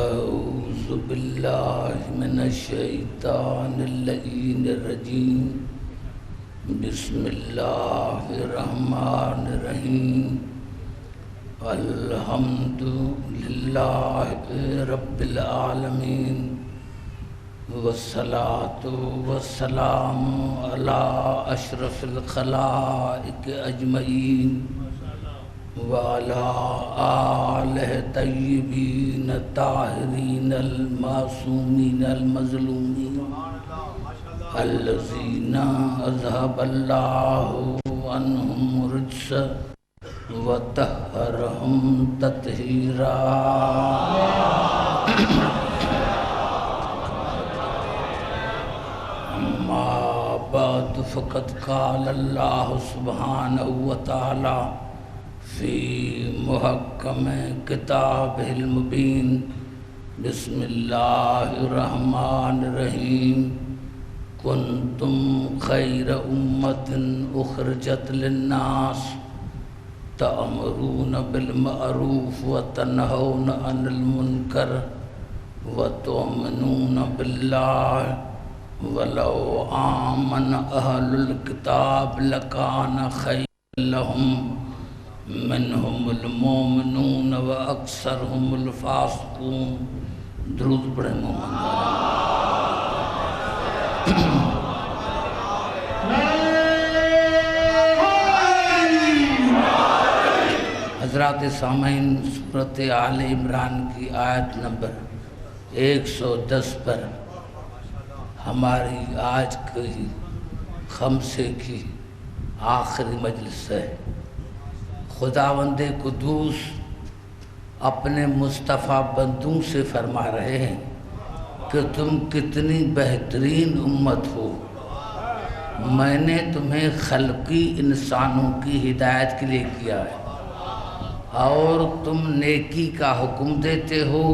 اعوذ باللہ من الشیطان اللعین الرجیم بسم اللہ الرحمن الرحیم الحمد للہ رب العالمین والصلاة والسلام علی اشرف الخلائق اجمعین وعلى آلہ طیبین الطاہرین المعصومین المظلومین الذین اذهب اللہ عنہم الرجس وطہرہم تطہیرا اما بعد فقد قال اللہ سبحانہ وتعالی فی محکم کتاب المبین بسم اللہ الرحمن الرحیم کنتم خیر امت اخرجت للناس تأمرون بالمعروف وتنہون عن المنکر وتؤمنون باللہ ولو آمن اہل الکتاب لکان خیر لہم منہم المومنون و اکثرہم الفاسقون. درود پڑھیں محمد. حضرات سامعین، سورۃ آل عمران کی آیت نمبر 110 پر ہماری آج کی خمسے کی آخری مجلس ہے. خداوند قدوس اپنے مصطفیٰ بندوں سے فرما رہے ہیں کہ تم کتنی بہترین امت ہو. میں نے تمہیں خلقی انسانوں کی ہدایت کے لیے کیا ہے اور تم نیکی کا حکم دیتے ہو،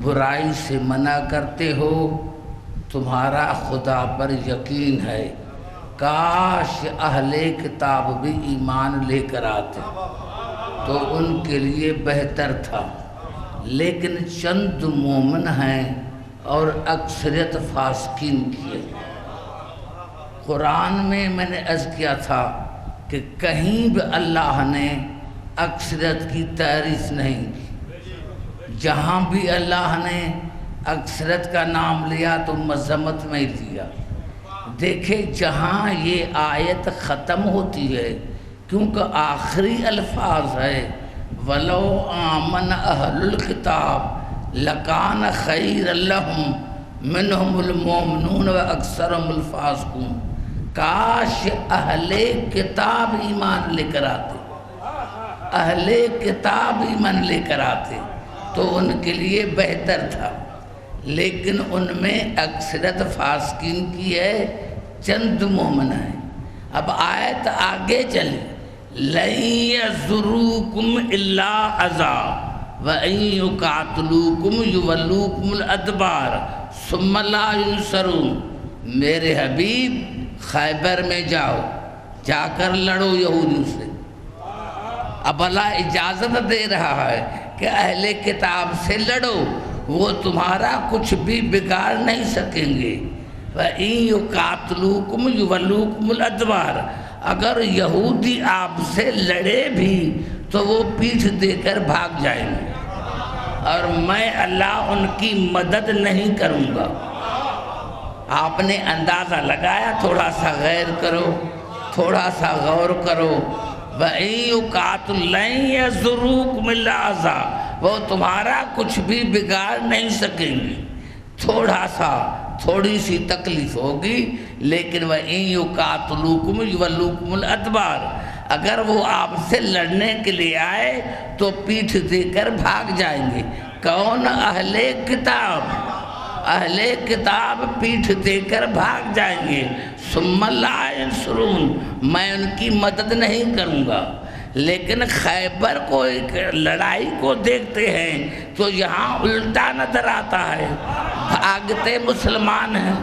برائی سے منع کرتے ہو. تمہارا خدا پر یقین ہے. کاش اہل کتاب بھی ایمان لے کر آتے تو ان کے لیے بہتر تھا، لیکن چند مومن ہیں اور اکثریت فاسقین کی ہے. قرآن میں نے عرض کیا تھا کہ کہیں بھی اللہ نے اکثریت کی تعریف نہیں کی. جہاں بھی اللہ نے اکثریت کا نام لیا تو مذمت میں لیا. دیکھیں جہاں یہ آیت ختم ہوتی ہے، کیونکہ آخری الفاظ ہے وَلَوْ آمَنَ أَهْلُ الْكِتَابِ لَكَانَ خَيْرًا لَهُمْ مِنْهُمُ الْمُؤْمِنُونَ وَأَكْثَرُهُمُ الْفَاسِقُونَ. کاش اہل کتاب ایمان لے کر آتے، اہل کتاب ایمان لے کر آتے تو ان کے لیے بہتر تھا، لیکن ان میں اکثرت فاسقین کی ہے، چند مومن ہیں. اب آیت آگے چلی لَن يَضُرُّوكُمْ إِلَّا أَذًى وَإِن يُقَاتِلُوكُمْ يُوَلُّوكُمُ الْأَدْبَارَ ثُمَّ لَا يُنصَرُونَ. میرے حبیب خیبر میں جاؤ، جا کر لڑو یہودیوں سے. اب اللہ اجازت دے رہا ہے کہ اہل کتاب سے لڑو، وہ تمہارا کچھ بھی بگاڑ نہیں سکیں گے. وَإِن يُقَاتِلُوكُمْ يُوَلُّوكُمُ الْأَدْبَارَ. اگر یہودی آپ سے لڑے بھی تو وہ پیٹھ دے کر بھاگ جائیں گے اور میں اللہ ان کی مدد نہیں کروں گا. آپ نے اندازہ لگایا؟ تھوڑا سا غور کرو، تھوڑا سا غور کرو. وَإِن يُقَاتِلُوا لَن يَضُرُّوكُمْ إِلَّا أَذًى. وہ تمہارا کچھ بھی بگاڑ نہیں سکیں گے. تھوڑی سی تکلیف ہوگی، لیکن وَإِن يُقَاتِلُوكُمْ يُوَلُّوكُمُ الْأَدْبَارَ. اگر وہ آپ سے لڑنے کے لیے آئے تو پیٹھ دے کر بھاگ جائیں گے. کون؟ اہل کتاب. اہل کتاب پیٹھ دے کر بھاگ جائیں گے. ثُمَّ لَا يَنصُرُونَ. میں ان کی مدد نہیں کروں گا. لیکن خیبر کو ایک لڑائی کو دیکھتے ہیں تو یہاں الٹا نظر آتا ہے. بھاگتے مسلمان ہیں،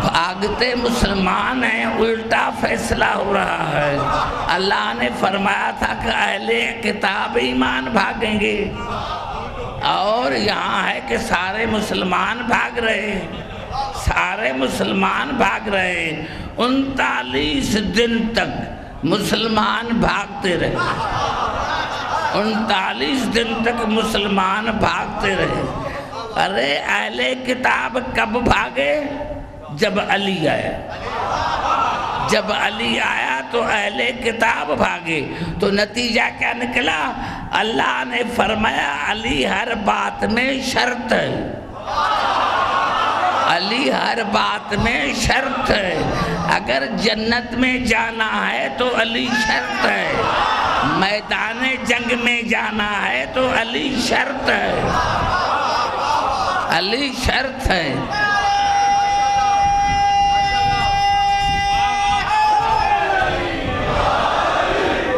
بھاگتے مسلمان ہیں، الٹا فیصلہ ہو رہا ہے. اللہ نے فرمایا تھا کہ اہل کتاب ایمان بھاگیں گے، اور یہاں ہے کہ سارے مسلمان بھاگ رہے، سارے مسلمان بھاگ رہے۔ 39 دن تک مسلمان بھاگتے رہے، 39 دن تک مسلمان بھاگتے رہے۔ ارے اہل کتاب کب بھاگے؟ جب علی آیا، جب علی آیا تو اہل کتاب بھاگے۔ تو نتیجہ کیا نکلا؟ اللہ نے فرمایا علی ہر بات میں شرط ہے، علی ہر بات میں شرط ہے۔ اگر جنت میں جانا ہے تو علی شرط ہے، میدان جنگ میں جانا ہے تو علی شرط ہے، علی شرط ہے۔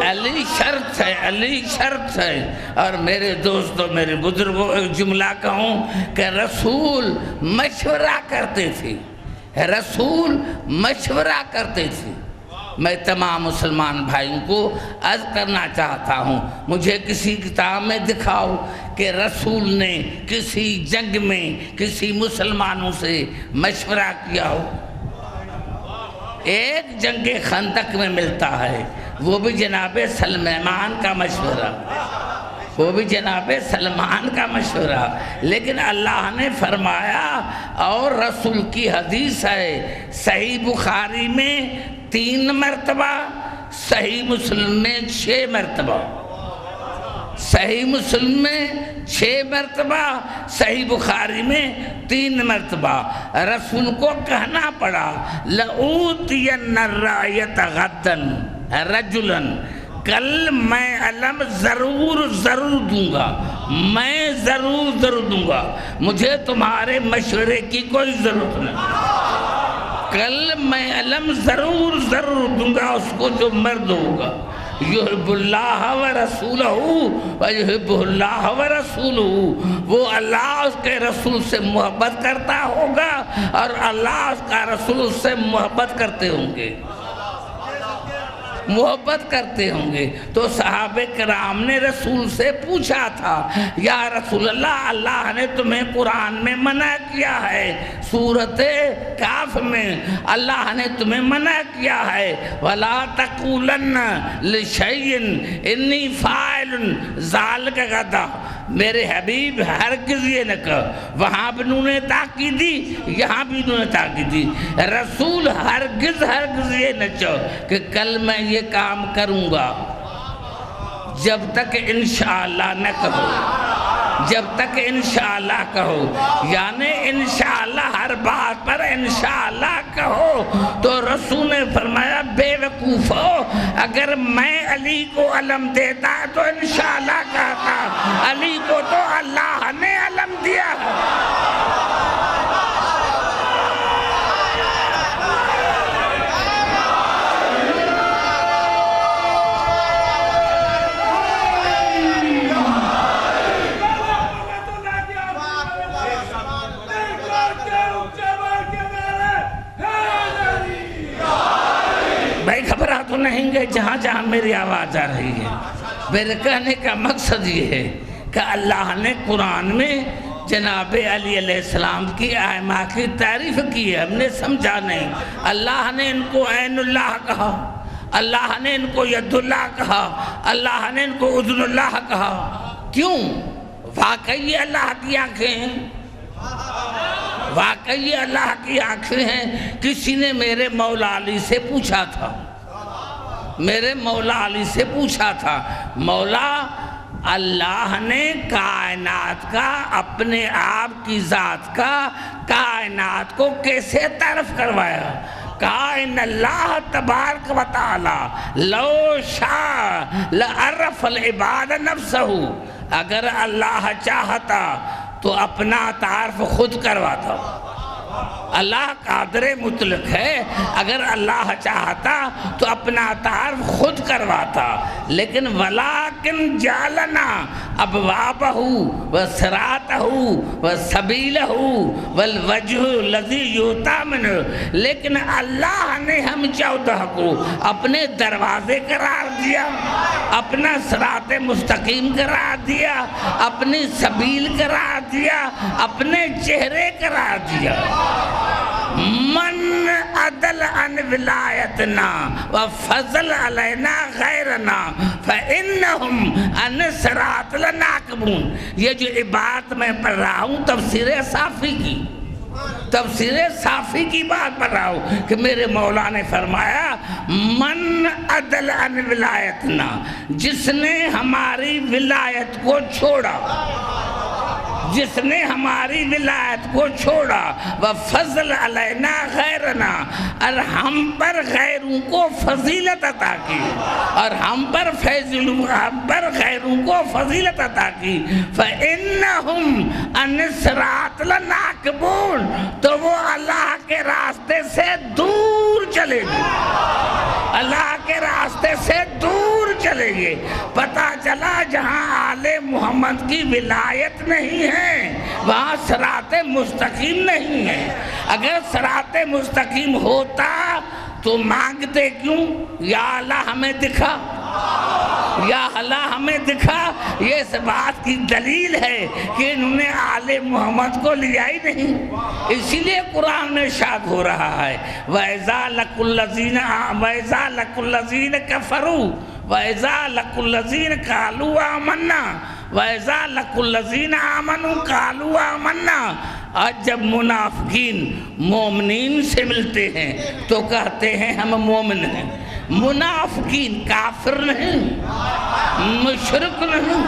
علی شرط ہے، علی شرط ہے۔ اور میرے دوستوں، میرے بزرگوں، ایک جملہ کہوں کہ رسول مشورہ کرتے تھے، رسول مشورہ کرتے تھے۔ میں تمام مسلمان بھائیوں کو عرض کرنا چاہتا ہوں، مجھے کسی کتاب میں دکھاؤ کہ رسول نے کسی جنگ میں کسی مسلمانوں سے مشورہ کیا ہو۔ ایک جنگ خندق میں ملتا ہے، وہ بھی جناب سلمان کا مشورہ، وہ بھی جناب سلمان کا مشورہ۔ لیکن اللہ نے فرمایا، اور رسول کی حدیث ہے صحیح بخاری میں 3 مرتبہ، صحیح مسلم میں 6 مرتبہ، صحیح مسلم میں 6 مرتبہ، صحیح بخاری میں 3 مرتبہ رسول کو کہنا پڑا لَأُوتِيَنَّ الرَّائِيَةَ غَدًّا رَجُلًا، کل میں علم ضرور دوں گا، میں ضرور دوں گا، مجھے تمہارے مشورے کی کوئی ضرورت نہیں، کل میں علم ضرور دوں گا اس کو جو مرد ہوگا۔ یحب اللہ ورسولہ ویحب اللہ ورسولہ، وہ اللہ اس کے رسول سے محبت کرتا ہوگا اور اللہ اس کا رسول اس سے محبت کرتے ہوں گے، محبت کرتے ہوں گے۔ تو صحابہ کرام نے رسول سے پوچھا تھا، یا رسول اللہ، اللہ نے تمہیں قرآن میں منع کیا ہے، سورۃ کاف میں اللہ نے تمہیں منع کیا ہے وَلَا تَقُولَنَّ لِشَيْءٍ إِنِّي فَاعِلٌ ذَلِكَ غَدًا، میرے حبیب ہرگز یہ نہ کہو۔ وہاں بھی انہوں نے تاکید دی، یہاں بھی انہوں نے تاکید دی، رسول ہرگز یہ نہ چاہو کہ کل میں یہ کام کروں گا، جب تک انشاءاللہ نہ کہو، جب تک انشاءاللہ کہو، یعنی انشاءاللہ ہر بات پر انشاءاللہ کہو۔ تو رسول نے فرمایا بے وقوفو، اگر میں علی کو علم دیتا تو انشاءاللہ کہتا، علی کو تو اللہ نے علم دیا ہے۔ بھائی گھبرا تو نہیں گے جہاں جہاں میری آواز آ رہی ہے؟ میرے کہنے کا مقصد یہ ہے کہ اللہ نے قرآن میں جناب علی علیہ السلام کی ائمہ کی تعریف کی ہے، ہم نے سمجھا نہیں۔ اللہ نے ان کو عین اللہ کہا، اللہ نے ان کو ید اللہ کہا، اللہ نے ان کو اذن اللہ کہا۔ کیوں؟ واقعی اللہ کی آنکھیں ہیں، واقعی اللہ کی آنکھیں ہیں۔ کسی نے میرے مولا علی سے پوچھا تھا، میرے مولا علی سے پوچھا تھا، مولا اللہ نے کائنات کا، اپنے آپ کی ذات کا کائنات کو کیسے تعارف کروایا؟ کائن اللہ تبارک و تعالی لو شاء لعرف العباد نفسہ، اگر اللہ چاہتا تو اپنا تعارف خود کرواتا۔ اللہ قادر مطلق ہے، اگر اللہ چاہتا تو اپنا تعارف خود کرواتا، لیکن وَلَٰكِنْ جَعَلَنَا أَبْوَابَهُ وَصِرَاطَهُ وَسَبِيلَهُ وَالْوَجْهُ الَّذِي يُؤْتَىٰ مِنْهُ، لیکن اللہ نے ہم 14 کو اپنے دروازے قرار دیا، اپنا صراط مستقیم قرار دیا، اپنی سبیل قرار دیا، اپنے چہرے قرار دیا۔ من عدل عن ولایتنا وفضل علینا غیرنا فإنہم عن الصراط لناکبون۔ یہ جو عبارت میں پڑھ رہا ہوں تفسیر صافی کی، تفسیر صافی کی بات پڑھ رہا ہوں کہ میرے مولا نے فرمایا من عدل عن ولایتنا، جس نے ہماری ولایت کو چھوڑا، جس نے ہماری ولایت کو چھوڑا، وفضل علینا غیرنا، اور ہم پر غیروں کو فضیلت عطا کی، اور ہم پر غیروں کو فضیلت عطا کی، فإنہم عن الصراط لناکبون، تو وہ اللہ کے راستے سے دور چلے گئے، اللہ کے راستے سے دور چلے گئے۔ پتہ چلا جہاں آل محمد کی ولایت نہیں ہے وہاں صراط مستقیم نہیں ہے۔ اگر صراط مستقیم ہوتا تو مانگتے کیوں؟ یا اللہ ہمیں دکھا، یا اللہ ہمیں دکھا۔ یہ اس بات کی دلیل ہے کہ انہوں نے آل محمد کو لیا ہی نہیں، اسی لیے قرآن میں ارشاد ہو رہا ہے وَإِذَا لَقُوا الَّذِينَ كَفَرُوا وَإِذَا لَقُوا الَّذِينَ قَالُوا آمَنَّا وَإِذَا لَقُوا الَّذِينَ آمَنُوا قَالُوا آمَنَّا۔ آج جب منافقین مومنین سے ملتے ہیں تو کہتے ہیں ہم مومن ہیں۔ منافقین کافر نہیں، مشرک نہیں،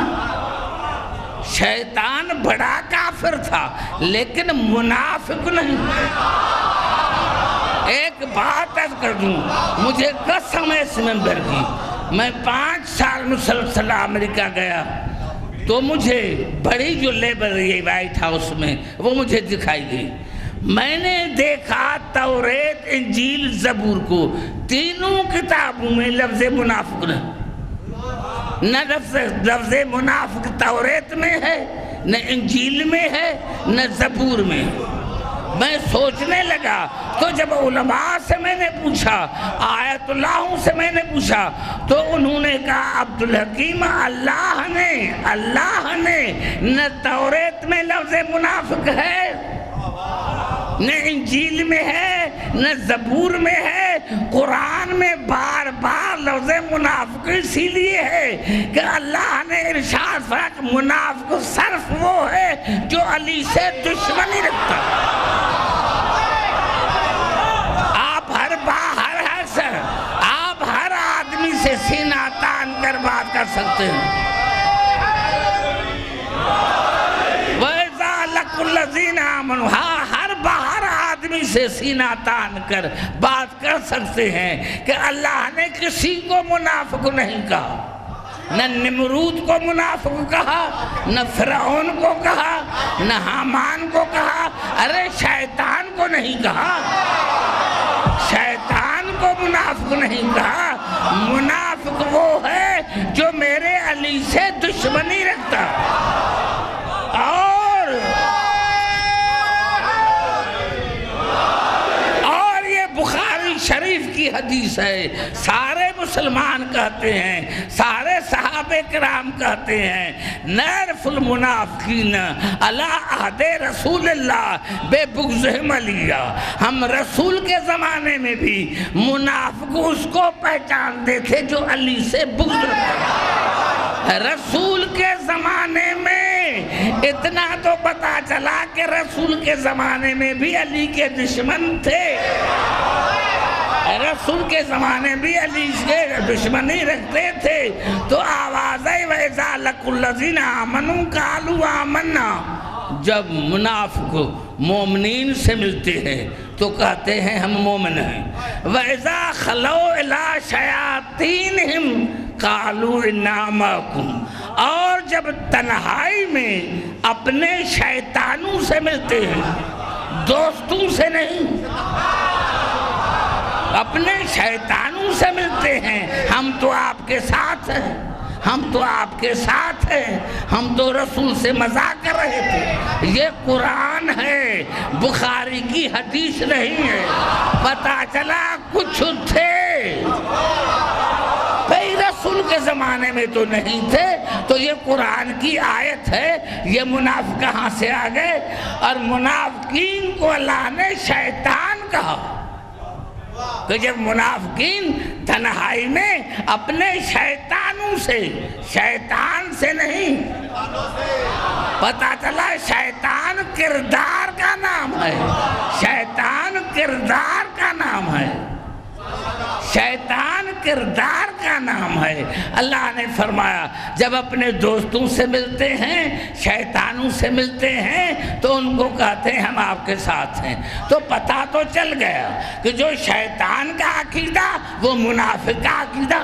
شیطان بڑا کافر تھا لیکن منافق نہیں۔ ایک بات عرض کر دوں، مجھے قسم ہے اس منبر کی، میں 5 سال مسلسل امریکہ گیا تو مجھے بڑی جو لائبریری وائٹ ہاؤس میں وہ مجھے دکھائی گئی۔ میں نے دیکھا توریت، انجیل، زبور کو، تینوں کتابوں میں لفظ منافق نہیں، نہ لفظ منافق توریت میں ہے، نہ انجیل میں ہے، نہ زبور میں۔ میں سوچنے لگا تو جب علماء سے میں نے پوچھا، آیت اللہ سے میں نے پوچھا تو انہوں نے کہا عبدالحکیم اللہ نے نہ توریت میں لفظ منافق ہے، نہ انجیل میں ہے، نہ زبور میں ہے، قرآن میں بار بار لفظ منافق اسی لیے ہے کہ اللہ نے ارشاد فرمایا کہ منافق صرف وہ ہے جو علی سے دشمنی رکھتا ہے۔ آپ ہر آدمی سے سینہ تان کر بات کر سکتے ہیں۔ وَإِذَا لَقُوا الَّذِينَ آمَنُوا، ہر آدمی سے سینہ تان کر بات کر سکتے ہیں کہ اللہ نے کسی کو منافق نہیں کہا، نہ نمرود کو منافق کہا، نہ فرعون کو کہا، نہ حامان کو کہا، ارے شیطان کو نہیں کہا، شیطان کو منافق نہیں کہا۔ منافق وہ ہے جو میرے علی سے دشمنی رکھتا۔ اور یہ بخاری شریف کی حدیث ہے، سارے مسلمان کہتے ہیں، سارے صحابہ کرام کہتے ہیں نعرف المنافقین علی عہد رسول اللہ بے بغضہم علیہ، ہم رسول کے زمانے میں بھی منافق اس کو پہچانتے تھے جو علی سے بغض رکھتا۔ رسول کے زمانے میں اتنا تو پتا چلا کہ رسول کے زمانے میں بھی علی کے دشمن تھے، رسول کے زمانے بھی علی سے دشمنی رکھتے تھے۔ تو آواز ہے وَإِذَا لَقُوا الَّذِينَ آمَنُوا قَالُوا آمَنَّا، جب منافق مومنین سے ملتے ہیں تو کہتے ہیں ہم مومن ہیں۔ وَإِذَا خَلَوْا إِلَىٰ شَيَاطِینِهِمْ قَالُوا إِنَّا مَعَكُمْ، اور جب تنہائی میں اپنے شیطانوں سے ملتے ہیں، دوستوں سے نہیں، اپنے شیطانوں سے ملتے ہیں۔ ہم تو آپ کے ساتھ ہیں، ہم تو آپ کے ساتھ ہیں، ہم تو رسول سے مذاق کر رہے تھے۔ یہ قرآن ہے، بخاری کی حدیث نہیں ہے۔ پتہ چلا کچھ تھے، بھئی رسول کے زمانے میں تو نہیں تھے، تو یہ قرآن کی آیت ہے۔ یہ منافق کہاں سے آ گئے؟ اور منافقین کو اللہ نے شیطان کہا کہ جب منافقین تنہائی میں اپنے شیطانوں سے، شیطان سے نہیں، پتہ چلا شیطان کردار کا نام ہے، شیطان کردار کا نام ہے، شیطان کردار کا نام ہے۔ اللہ نے فرمایا جب اپنے دوستوں سے ملتے ہیں، شیطانوں سے ملتے ہیں، تو ان کو کہتے ہیں ہم آپ کے ساتھ ہیں۔ تو پتہ تو چل گیا کہ جو شیطان کا عقیدہ وہ منافق کا عقیدہ،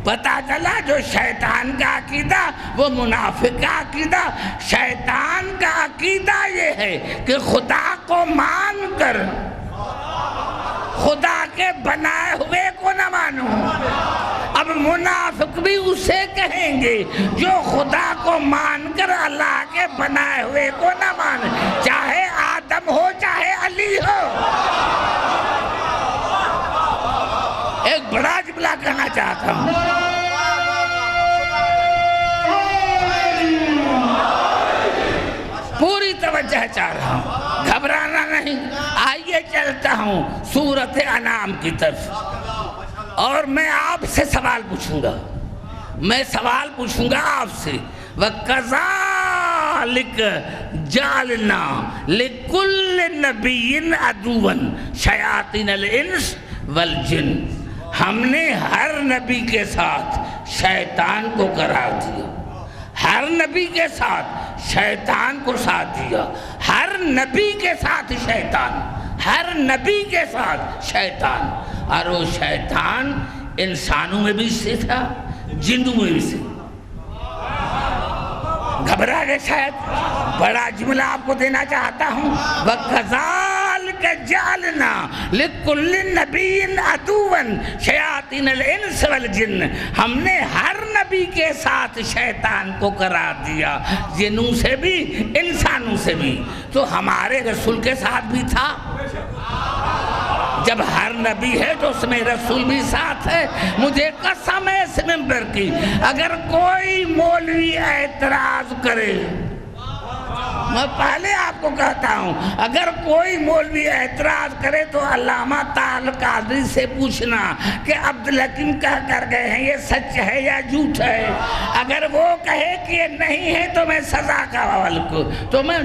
پتہ چلا جو شیطان کا عقیدہ وہ منافق کا عقیدہ۔ شیطان کا عقیدہ یہ ہے کہ خدا کو مان کر خدا کے بنائے ہوئے کو نہ مانو۔ اب منافق بھی اسے کہیں گے جو خدا کو مان کر اللہ کے بنائے ہوئے کو نہ مانے، چاہے آدم ہو چاہے علی ہو۔ ایک بڑا جملہ کہنا چاہتا ہوں، پوری توجہ چاہ رہا ہوں، گھبرانا نہیں۔ آئیے چلتا ہوں سورۃ انعام کی طرف، اور میں آپ سے سوال پوچھوں گا، میں سوال پوچھوں گا آپ سے۔ وَكَذَلِكَ جَعَلْنَا لِكُلِّ نَبِيٍّ عَدُوًّا شَيَاطِينَ الْإِنسِ وَالْجِنِّ۔ ہم نے ہر نبی کے ساتھ شیطان کو قرار دیا، ہر نبی کے ساتھ شیطان کو ساتھ دیا، ہر نبی کے ساتھ شیطان، ہر نبی کے ساتھ شیطان۔ اور وہ شیطان انسانوں میں بھی سے تھا، جنوں میں بھی سے۔ گھبرا گئے شاید؟ بڑا جملہ آپ کو دینا چاہتا ہوں، وَكَذَلِكَ جَعَلْنَا لِكُلِّ نَبِيٍّ عَدُوًّا شَيَاطِينَ الْإِنسِ وَالْجِنِّ۔ ہم نے ہر نبی کے ساتھ شیطان کو قرار دیا، جنوں سے بھی انسانوں سے بھی۔ تو ہمارے رسول کے ساتھ بھی تھا۔ جب ہر نبی ہے تو اس میں رسول بھی ساتھ ہے۔ مجھے قسم ہے اس ممبر کی، اگر کوئی مولوی اعتراض کرے، میں پہلے آپ کو کہتا ہوں، اگر کوئی مولوی اعتراض کرے تو علامہ طاہر قادری سے پوچھنا کہ عبدالحکیم کہہ کر گئے ہیں یہ سچ ہے یا جھوٹ ہے۔ اگر وہ کہے کہ یہ نہیں ہے تو میں سزا کا حوالہ کو، تو میں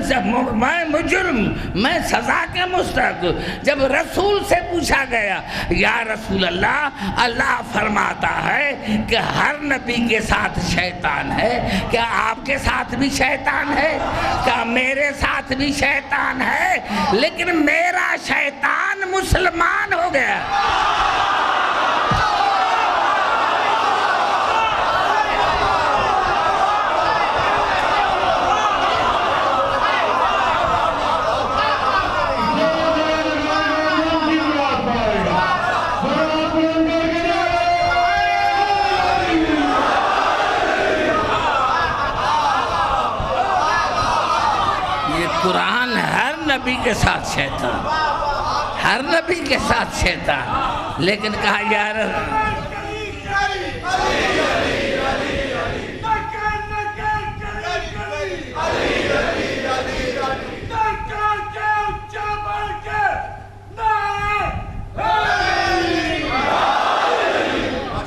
مجرم، میں سزا کے مستحق۔ جب رسول سے پوچھا گیا یا رسول اللہ، اللہ فرماتا ہے کہ ہر نبی کے ساتھ شیطان ہے، کیا آپ کے ساتھ بھی شیطان ہے؟ کیا میرے ساتھ بھی شیطان ہے؟ لیکن میرا شیطان مسلمان ہو گیا۔ قرآن ہر نبی کے ساتھ شیطان، ہر نبی کے ساتھ شیطان، لیکن کہا یار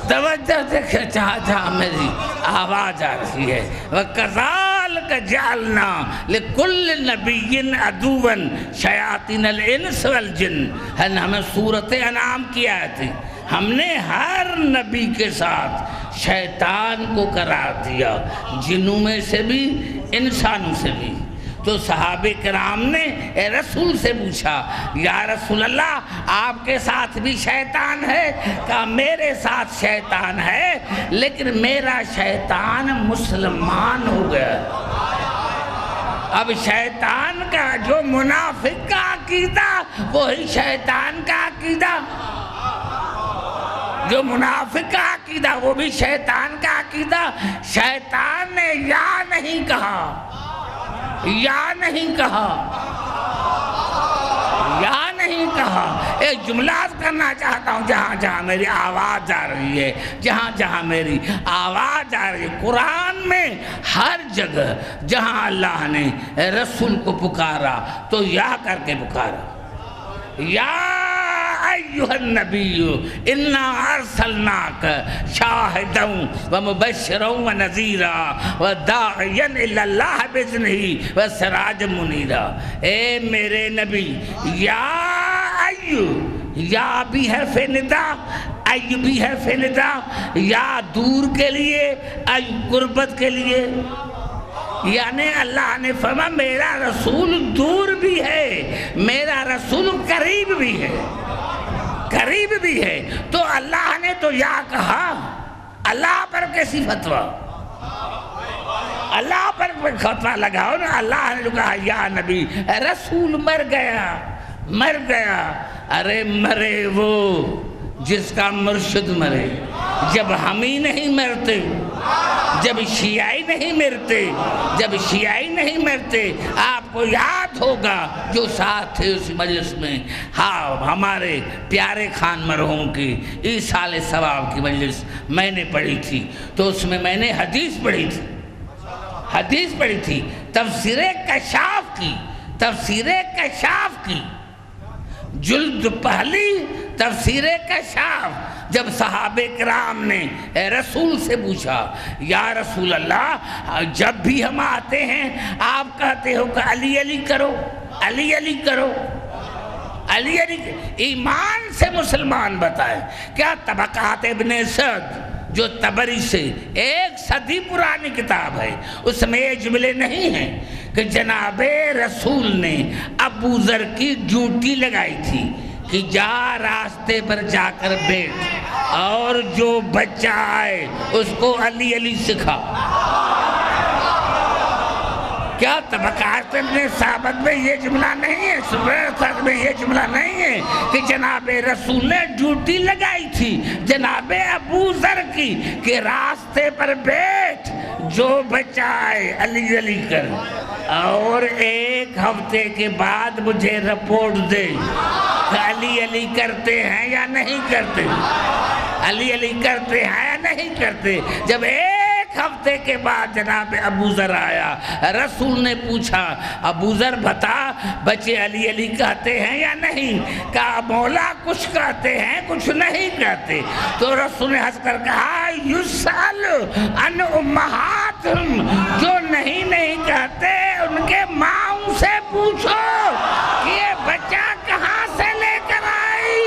توجہ دیکھیں، جہاں میری آواز آ رہی ہے، وَكَذَلِكَ جَعَلْنَا لِكُلِّ نَبِيٍّ عَدُوًّا شَيَاطِينَ الْإِنسِ وَالْجِنِّ۔ ہمیں سورۃ انعام کی آیت ہے، ہم نے ہر نبی کے ساتھ شیطان کو قرار دیا، جنوں میں سے بھی انسانوں سے بھی۔ تو صحابہ کرام نے رسول سے پوچھا یا رسول اللہ آپ کے ساتھ بھی شیطان ہے؟ کہا میرے ساتھ شیطان ہے، لیکن میرا شیطان مسلمان ہو گیا۔ اب شیطان کا جو منافق کا عقیدہ وہی شیطان کا عقیدہ، جو منافق کا عقیدہ وہ بھی شیطان کا عقیدہ۔ شیطان نے یا نہیں کہا، یا نہیں کہا، یا نہیں کہا۔ ایک جملہ کرنا چاہتا ہوں، جہاں جہاں میری آواز جا رہی ہے، جہاں جہاں میری آواز جا رہی ہے، قرآن میں ہر جگہ جہاں اللہ نے رسول کو پکارا تو یا کر کے پکارا، یا ایھا النبی انا ارسلناک شاہدا ومبشرا ونذیرا وداعیا الی اللہ باذنہ وسراجا منیرا۔ اے میرے نبی، یا ایو، یا بھی حرف ندا، ایو بھی حرف ندا، یا دور کے لیے، ایو قربت کے لیے، یعنی اللہ نے فرمایا میرا رسول دور بھی ہے، میرا رسول قریب بھی ہے، قریب بھی ہے۔ تو اللہ نے تو یا کہا، اللہ پر کیسی فتویٰ، اللہ پر فتویٰ لگاؤ نا۔ اللہ نے کہا یا نبی، رسول مر گیا، مر گیا۔ ارے مرے وہ جس کا مرشد مرے، جب ہم ہی نہیں مرتے، جب شیعی نہیں مرتے، جب شیعی نہیں مرتے۔ آپ کو یاد ہوگا جو ساتھ تھے اس مجلس میں، ہاں ہمارے پیارے خان مرحوم کی ایصال ثواب کی مجلس میں نے پڑھی تھی، تو اس میں میں نے حدیث پڑھی تھی، حدیث پڑھی تھی تفسیر کشاف کی، تفسیر کشاف کی جلد پہلی تفسیر کشاف۔ جب صحابہ کرام نے رسول سے پوچھا یا رسول اللہ، جب بھی ہم آتے ہیں آپ کہتے ہو کہ علی علی کرو، علی علی کرو، علی علی۔ ایمان سے مسلمان بتائے کیا طبقات ابن سعد جو تبری سے 1 صدی پرانی کتاب ہے، اس میں یہ جملے نہیں ہیں کہ جناب رسول نے ابو ذر کی ڈیوٹی لگائی تھی کہ جا راستے پر جا کر بیٹھ اور جو بچہ آئے اس کو علی علی سکھا۔ کیا طبقات ابن ثابت میں یہ جملہ نہیں ہے، سورہ میں یہ جملہ نہیں ہے کہ جناب رسول نے ڈیوٹی لگائی تھی جناب ابو ذر کی کہ راستے پر بیٹھ، جو بچہ آئے علی علی کر، اور 1 ہفتے کے بعد مجھے رپورٹ دے کہ علی علی کرتے ہیں یا نہیں کرتے، علی علی کرتے ہیں یا نہیں کرتے۔ جب 1 ہفتے کے بعد جناب ابو ذر آیا، رسول نے پوچھا ابو ذر بتا بچے علی علی کہتے ہیں یا نہیں؟ کہا مولا کچھ کہتے ہیں کچھ نہیں کہتے۔ تو رسول نے ہنس کر کہا یسأل عن امہاتہم، جو نہیں کہتے ان کے ماؤں سے پوچھو کہ یہ بچہ کہاں سے لے کر آئی،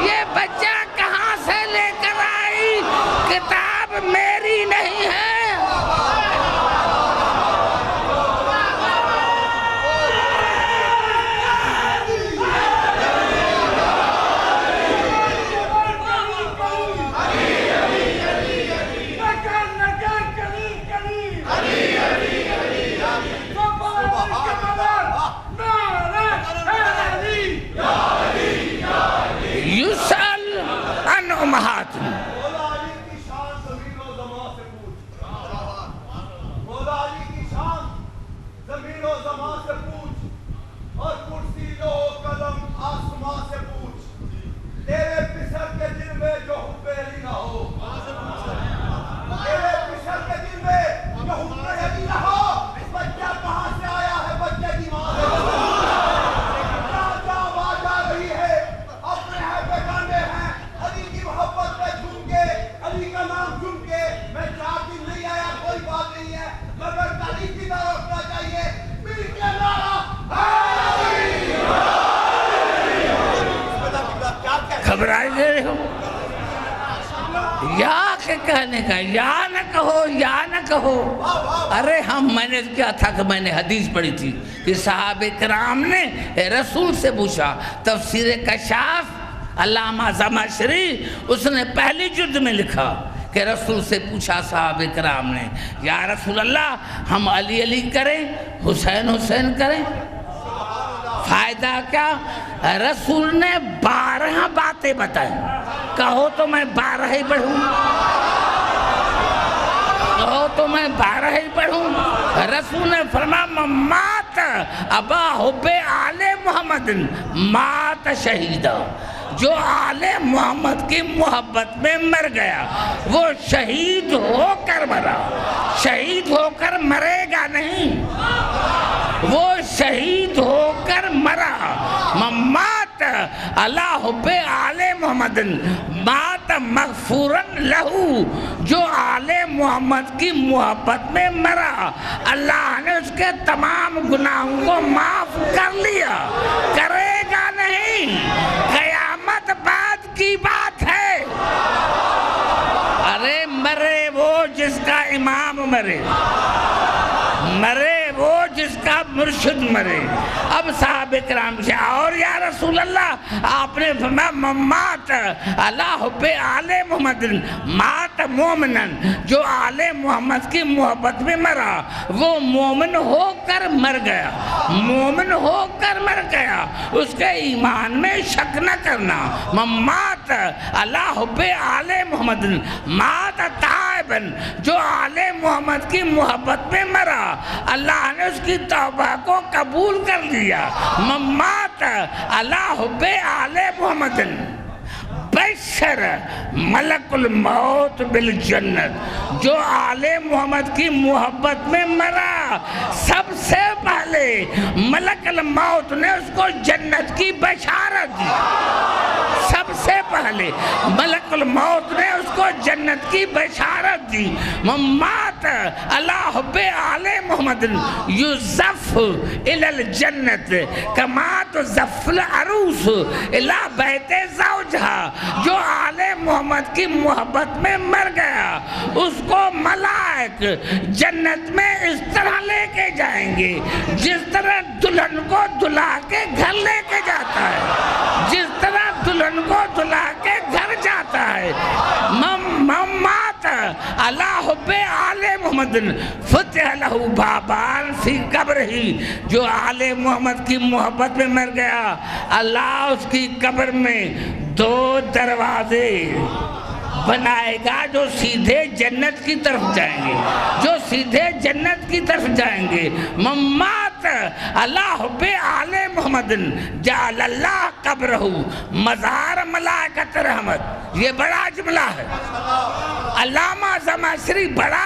یہ بچہ کہاں سے لے کر آئی، کتاب میری نہیں ہے۔ یسأل عن امہاتہم، گھبرائے دے رہے ہو؟ یا کے کہنے کا، یا نہ کہو، یا نہ کہو۔ ارے میں نے کیا تھا کہ میں نے حدیث پڑھی تھی کہ صحابہ کرام نے رسول سے پوچھا، تفسیر کشاف علامہ زمخشری اس نے پہلی جلد میں لکھا کہ رسول سے پوچھا صحابہ کرام نے، یا رسول اللہ ہم علی علی کریں حسین حسین کریں، فائدہ کیا؟ رسول نے 12 باتیں بتائیں، کہو تو میں 12 ہی پڑھوں، کہو تو میں 12 ہی پڑھوں۔ رسول نے فرمایا مات ابا حب آل محمد مات شہیدہ، جو آل محمد کی محبت میں مر گیا وہ شہید ہو کر مرا، شہید ہو کر مرے گا نہیں، وہ شہید ہو کر مرا۔ مات اللہ حب آل محمد مات مغفورن لہو، جو آل محمد کی محبت میں مرا اللہ نے اس کے تمام گناہوں کو معاف کر لیا، کرے گا نہیں، قیامت بعد کی بات ہے۔ ارے مرے وہ جس کا امام مرے، مرے وہ جس کا مرشد مرے۔ اب صحابہ کرام سے اور یا رسول اللہ آپ نے فرمایا مات اللہ حب آل محمد مات مومنن، جو آل محمد کی محبت میں مرا وہ مومن ہو کر مر گیا، مومن ہو کر مر گیا، اس کے ایمان میں شک نہ کرنا۔ مات اللہ حب آل محمد مات تائبن، جو آل محمد کی محبت میں مرا اللہ نے اس کی توبہ کو قبول کر لیا۔ مات اللہ حب آل محمد بشر ملک الموت بالجنت، جو آل محمد کی محبت میں مرا سب سے پہلے ملک الموت نے اس کو جنت کی بشارت دی، سب سے پہلے ملک الموت نے اس کو جنت کی بشارت دی۔ مات اللہ حب آل محمد یزف الی الجنت کما تزف العروس الی بیت زوجہا، جو آل محمد کی محبت میں مر گیا اس کو ملائک جنت میں اس طرح لے کے جائیں گے جس طرح دلہن کو دلہا کے گھر لے کے جاتا ہے، جس طرح دلہن کو دلہا کے گھر جاتا ہے۔ مات اللہ حب آل محمد فتح لہو بابان فی قبر ہی، جو آل محمد کی محبت میں مر گیا اللہ اس کی قبر میں 2 دروازے بنائے گا جو سیدھے جنت کی طرف جائیں گے، جو سیدھے جنت کی طرف جائیں گے۔ مات اللہ حب آل محمد جعل اللہ قبرہ مزار ملائکۃ رحمت، یہ بڑا جملہ ہے۔ علامہ زمخشری بڑا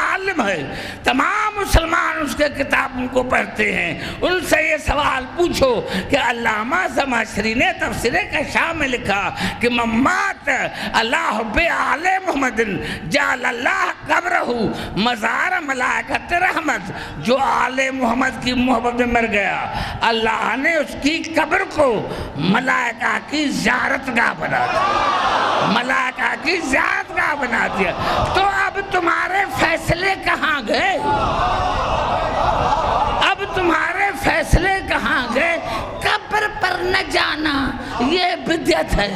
عالم ہے، تمام مسلمان اس کے کتابوں کو پڑھتے ہیں، ان سے یہ سوال پوچھو کہ علامہ زمخشری نے تفسیر کشاف میں لکھا کہ مات اللہ حب آل محمد جعل اللہ قبرہ مزار ملائکۃ رحمت، جو آل محمد کی محبت میں مر گیا اللہ نے اس کی قبر کو ملائکہ کی زیارت گاہ بنا دیا، ملائکہ کی زیارت گاہ بنا دیا۔ تو اب تمہارے فیصلے کہاں گئے؟ اب تمہارے فیصلے کہاں گئے؟ قبر پر نہ جانا یہ بدعت ہے،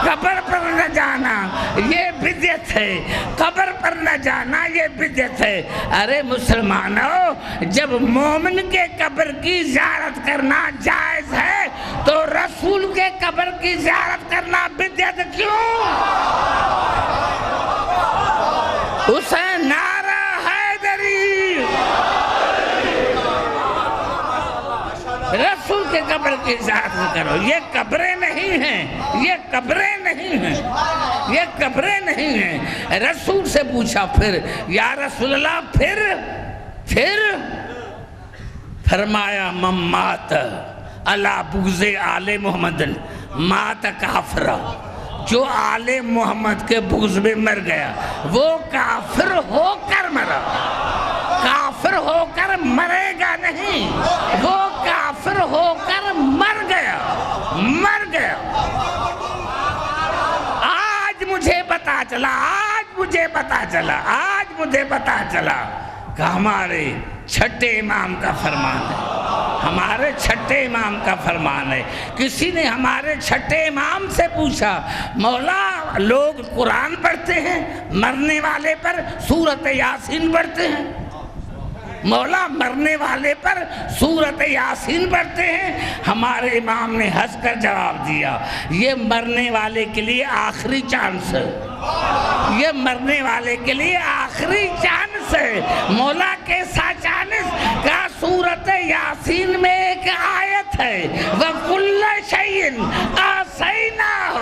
قبر پر نہ جانا یہ بدعت ہے، قبر پر نہ جانا یہ بدعت ہے۔ ارے مسلمانوں، جب مومن کے قبر کی زیارت کرنا جائز ہے تو رسول کے قبر کی زیارت کرنا بدعت کیوں؟ حسین نعرہ حیدری، رسول کے قبر کی زیارت کرو، یہ قبریں نہیں ہیں، یہ قبریں نہیں ہیں، یہ قبریں نہیں ہیں۔ رسول سے پوچھا پھر یا رسول اللہ پھر فرمایا مات علی بغض آل محمد مات کافرہ، جو آل محمد کے بغض میں مر گیا وہ کافر ہو کر مرا، کافر ہو کر مرے گا نہیں، وہ کافر ہو کر مر گیا، مر گیا۔ آج مجھے پتا چلا کہ ہمارے چھٹے امام کا فرمان ہے، ہمارے چھٹے امام کا فرمان ہے۔ کسی نے ہمارے چھٹے امام سے پوچھا مولا لوگ قرآن پڑھتے ہیں مرنے والے پر سورۃ یاسین پڑھتے ہیں، مولا مرنے والے پر سورۃ یاسین پڑھتے ہیں؟ ہمارے امام نے ہنس کر جواب دیا یہ مرنے والے کے لیے آخری چانس ہے، یہ مرنے والے کے لیے آخری چانس ہے۔ مولا کیسا چانس؟ کہا سورۃ یاسین میں ایک آیت ہے وَكُلَّ شَيْءٍ أَحْصَيْنَاهُ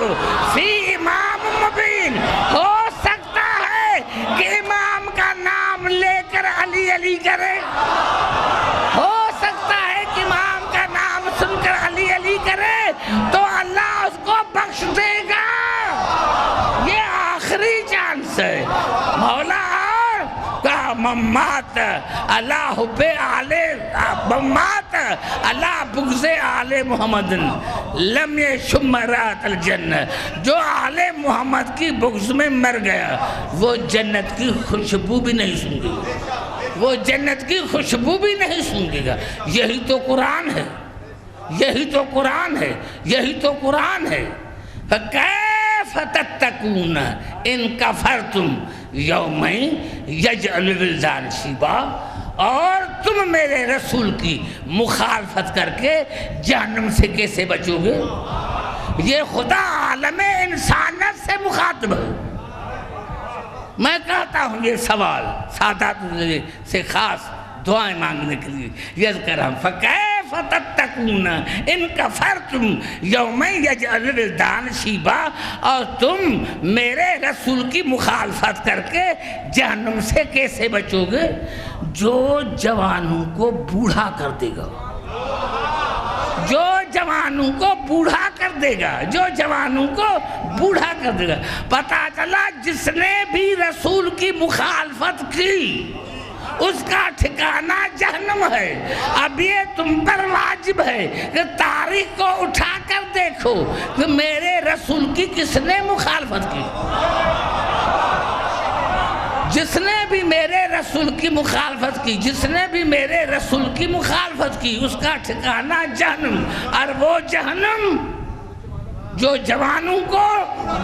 فِي إِمَامٍ مُبِينٍ۔ ہو سکتا ہے کہ امام کا نام لے کر علی علی کرے، ہو سکتا ہے کہ امام کا نام سن کر علی علی کرے تو اللہ اس کو بخش دے گا، یہ آخری چانس ہے۔ مولا اور کہا ممات اللہ حب آل ممات اللہ بغض آل محمد لم یشم رات الجنہ، جو آل محمد کی بغض میں مر گیا وہ جنت کی خوشبو بھی نہیں سونگے گا، وہ جنت کی خوشبو بھی نہیں سونگے گا۔ یہی تو قرآن ہے، یہی تو قرآن ہے، یہی تو قرآن ہے۔ فَكَيْفَ تَتَّقُونَ إِن كَفَرْتُمْ يَوْمًا يَجْعَلُ الْوِلْدَانَ شِيبًا، اور تم میرے رسول کی مخالفت کر کے جہنم سے کیسے بچو گے؟ یہ خدا عالم انسانیت سے مخاطب ہے۔ میں کہتا ہوں یہ سوال سادات سے خاص دعائیں مانگنے کے لیے یذکرہم فَكَيْفَ تَتَّقُونَ إِن كَفَرْتُمْ يَوْمًا يَجْعَلُ الْوِلْدَانَ شِيبًا، اور تم میرے رسول کی مخالفت کر کے جہنم سے کیسے بچو گے؟ جو جوانوں کو بوڑھا کر دے گا، جو جوانوں کو بوڑھا کر دے گا، جو جوانوں کو بوڑھا کر دے گا۔ پتہ چلا جس نے بھی رسول کی مخالفت کی اس کا ٹھکانہ جہنم ہے۔ اب یہ تم پر واجب ہے کہ تاریخ کو اٹھا کر دیکھو کہ میرے رسول کی کس نے مخالفت کی۔ جس نے بھی میرے رسول کی مخالفت کی، جس نے بھی میرے رسول کی مخالفت کی اس کا ٹھکانہ جہنم، اور وہ جہنم جو جوانوں کو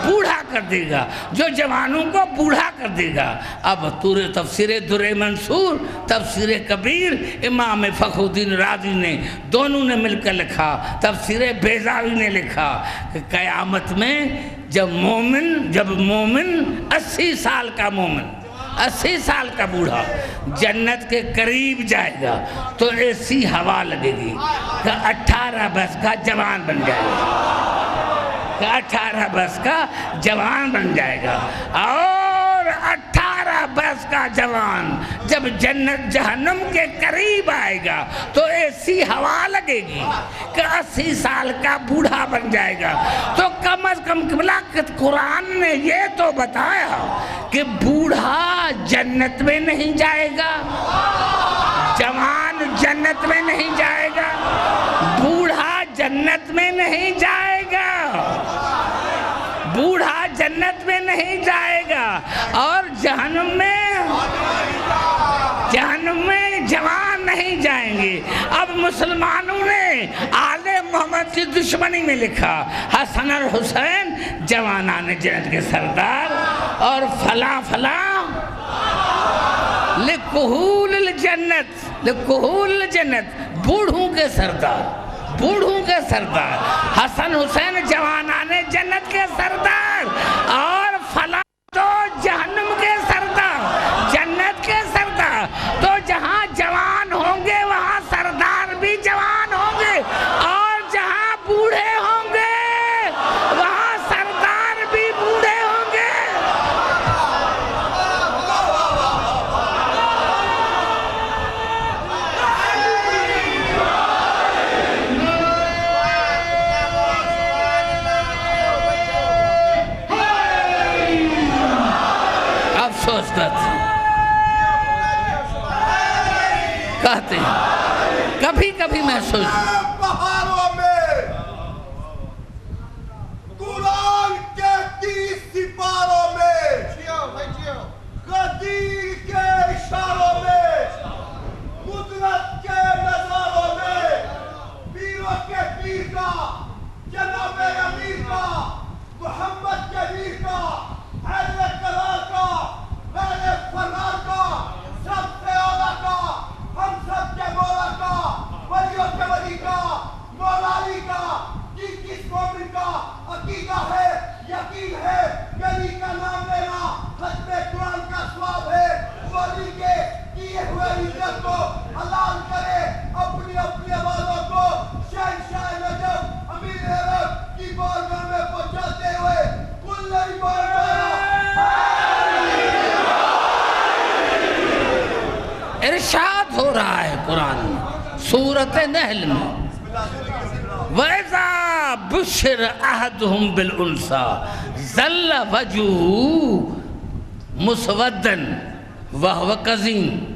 بوڑھا کر دے گا، جو جوانوں کو بوڑھا کر دے گا۔ اب تفسیر در منصور، تفسیر کبیر امام فخر الدین رازی نے دونوں نے مل کر لکھا، تفسیر بیضاوی نے لکھا کہ قیامت میں جب مومن 80 سال کا مومن، 80 سال کا بوڑھا جنت کے قریب جائے گا تو ایسی ہوا لگے گی کہ 18 برس کا جوان بن جائے گا، کہ 18 برس کا جوان بن جائے گا۔ اور 18 برس کا جوان جب جنت جہنم کے قریب آئے گا تو ایسی ہوا لگے گی کہ 80 سال کا بوڑھا بن جائے گا۔ تو کم از کم قرآن نے یہ تو بتایا کہ بوڑھا جنت میں نہیں جائے گا، جوان جنت میں نہیں جائے گا، بوڑھا جنت میں نہیں جائے گا، بوڑھا جنت میں نہیں جائے گا، اور جہنم میں جوان نہیں جائیں گے۔ اب مسلمانوں نے آل محمد کی دشمنی میں لکھا حسن اور حسین جوانان جنت کے سردار، اور فلاں فلاں لکہول الجنت، لکہول الجنت بوڑھوں کے سردار، بوڑھوں کے سردار، حسن حسین جوانان جنت کے سردار، اور فلاں تو جہنم کے سردار، جنت کے سردار۔ تو جہاں جوان ہوں گے وہاں سردار بھی جوان ہوں گے، اور جہاں بوڑھے ہوں گے وہاں سردار بھی بوڑھے ہوں گے۔ افسوس کہتے ہیں کبھی کبھی محسوس پہاڑوں میں قرآن کے 30 سپاروں میں غدیر کے اشاروں میں قدرت کے نظاروں میں شخصیت کو حلال کرے اپنی اپنی آوازوں کو شہنشاہ نجف امیر عرب کی بارگاہ میں پہنچاتے ہوئے کل ایمان ارشاد ہو رہا ہے قرآن میں سورۃ نحل میں وَإِذَا بُشِّرَ أَحَدُهُمْ بِالْأُنْثَىٰ ظَلَّ وَجْهُهُ مُسْوَدًّا وَهُوَ كَظِيمٌ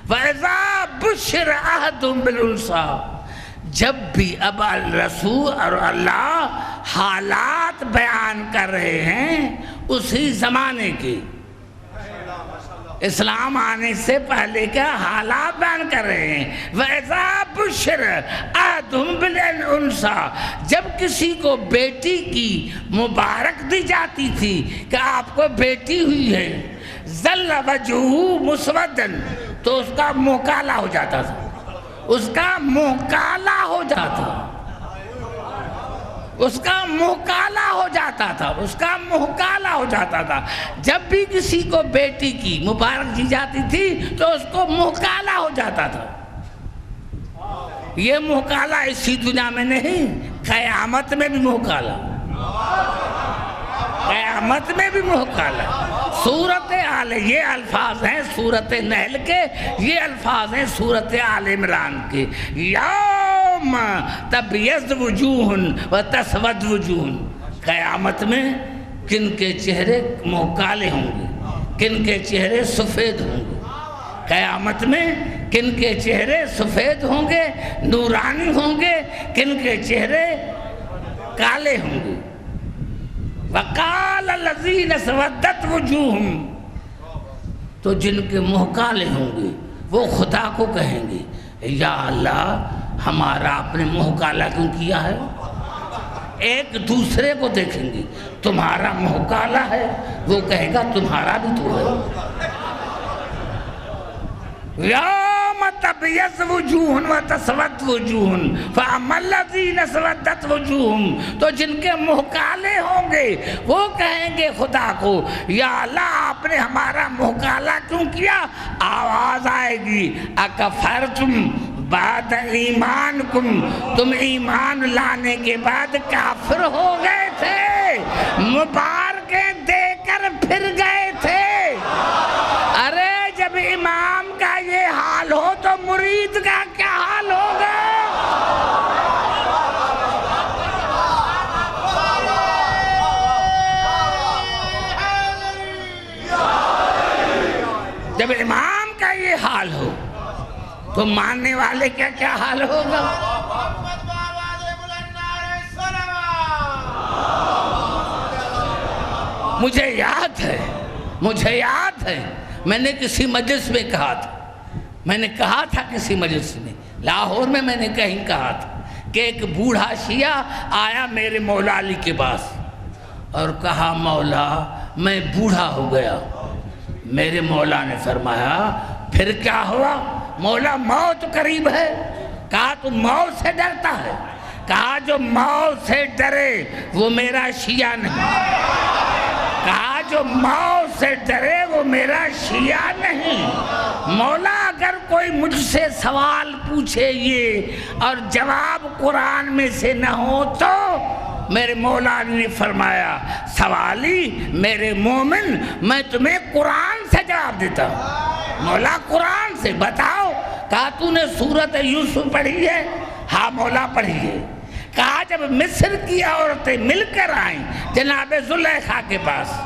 وَإِذَا بُشِّرَ أَحَدُهُمْ بِالْأُنْثَىٰ جب بھی اب رسول اور اللہ حالات بیان کر رہے ہیں اسی زمانے کے اسلام آنے سے پہلے کا حالات بیان کر رہے ہیں وَإِذَا بُشِّرَ أَحَدُهُمْ بِالْأُنْثَىٰ جب کسی کو بیٹی کی مبارک دی جاتی تھی کہ آپ کو بیٹی ہوئی ہے ظَلَّ وَجْهُهُ مُسْوَدًّا تو اس کا منہ کالا ہو جاتا تھا اس کا منہ کالا ہو جاتا اس کا منہ کالا ہو جاتا تھا اس کا منہ کالا ہو جاتا تھا جب بھی کسی کو بیٹی کی مبارک دی جاتی تھی تو اس کو منہ کالا ہو جاتا تھا یہ منہ کالا اسی دنیا میں نہیں قیامت میں بھی منہ کالا قیامت میں بھی منہ کالا سورۃ آل یہ الفاظ ہیں سورۃ نحل کے یہ الفاظ ہیں سورۃ آل عمران کے یوم تبیض وجوہ و تسود وجوہ قیامت میں کن کے چہرے منہ کالے ہوں گے کن کے چہرے سفید ہوں گے قیامت میں کن کے چہرے سفید ہوں گے نورانی ہوں گے کن کے چہرے کالے ہوں گے وَقَالَ الَّذِينَ اسْوَدَّتْ وُجُوهُمْ تو جن کے منہ کالے ہوں گے وہ خدا کو کہیں گے یا اللہ ہمارا اپنے منہ کالا کیوں کیا ہے ایک دوسرے کو دیکھیں گے تمہارا منہ کالا ہے وہ کہے گا تمہارا بھی تو ہے یوم تبیض وجوہ و تسود وجوہ فاما الذین اسودت وجوہم تو جن کے منہ کالے ہوں گے وہ کہیں گے خدا کو یا اللہ آپ نے ہمارا منہ کالا کیوں کیا آواز آئے گی اکفرتم بعد ایمانکم تم ایمان لانے کے بعد کافر ہو گئے تھے مبارکیں دے کر پھر گئے تھے ارے جب امام کا یہ حال ہو تو مرید کا کیا حال ہوگا جب امام کا یہ حال ہو تو ماننے والے کا کیا حال ہوگا مجھے یاد ہے میں نے کسی مجلس میں کہا تھا کسی مجلس میں لاہور میں نے کہیں کہا تھا کہ ایک بوڑھا شیعہ آیا میرے مولا علی کے پاس اور کہا مولا میں بوڑھا ہو گیا میرے مولا نے فرمایا پھر کیا ہوا مولا موت قریب ہے کہا تو موت سے ڈرتا ہے کہا جو موت سے ڈرے وہ میرا شیعہ نہیں کہا جو موت سے ڈرے وہ میرا شیعہ نہیں مولا اگر کوئی مجھ سے سوال پوچھے یہ اور جواب قرآن میں سے نہ ہو تو میرے مولا نے فرمایا سوالی میرے مومن میں تمہیں قرآن سے جواب دیتا ہوں مولا قرآن سے بتاؤ کہا تو نے سورۃ یوسف پڑھی ہے ہاں مولا پڑھی ہے کہا جب مصر کی عورتیں مل کر آئیں جناب زلیخا کے پاس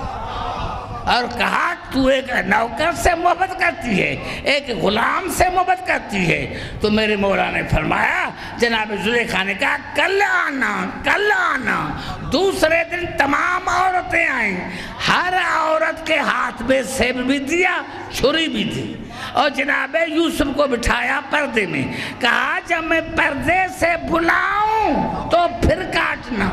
اور کہا تو ایک نوکر سے محبت کرتی ہے ایک غلام سے محبت کرتی ہے تو میرے مولا نے فرمایا جناب زلیخا نے کہا کل آنا دوسرے دن تمام عورتیں آئیں ہر عورت کے ہاتھ میں سیب بھی دیا چھری بھی دی اور جناب یوسف کو بٹھایا پردے میں کہا جب میں پردے سے بلاؤں تو پھر کاٹنا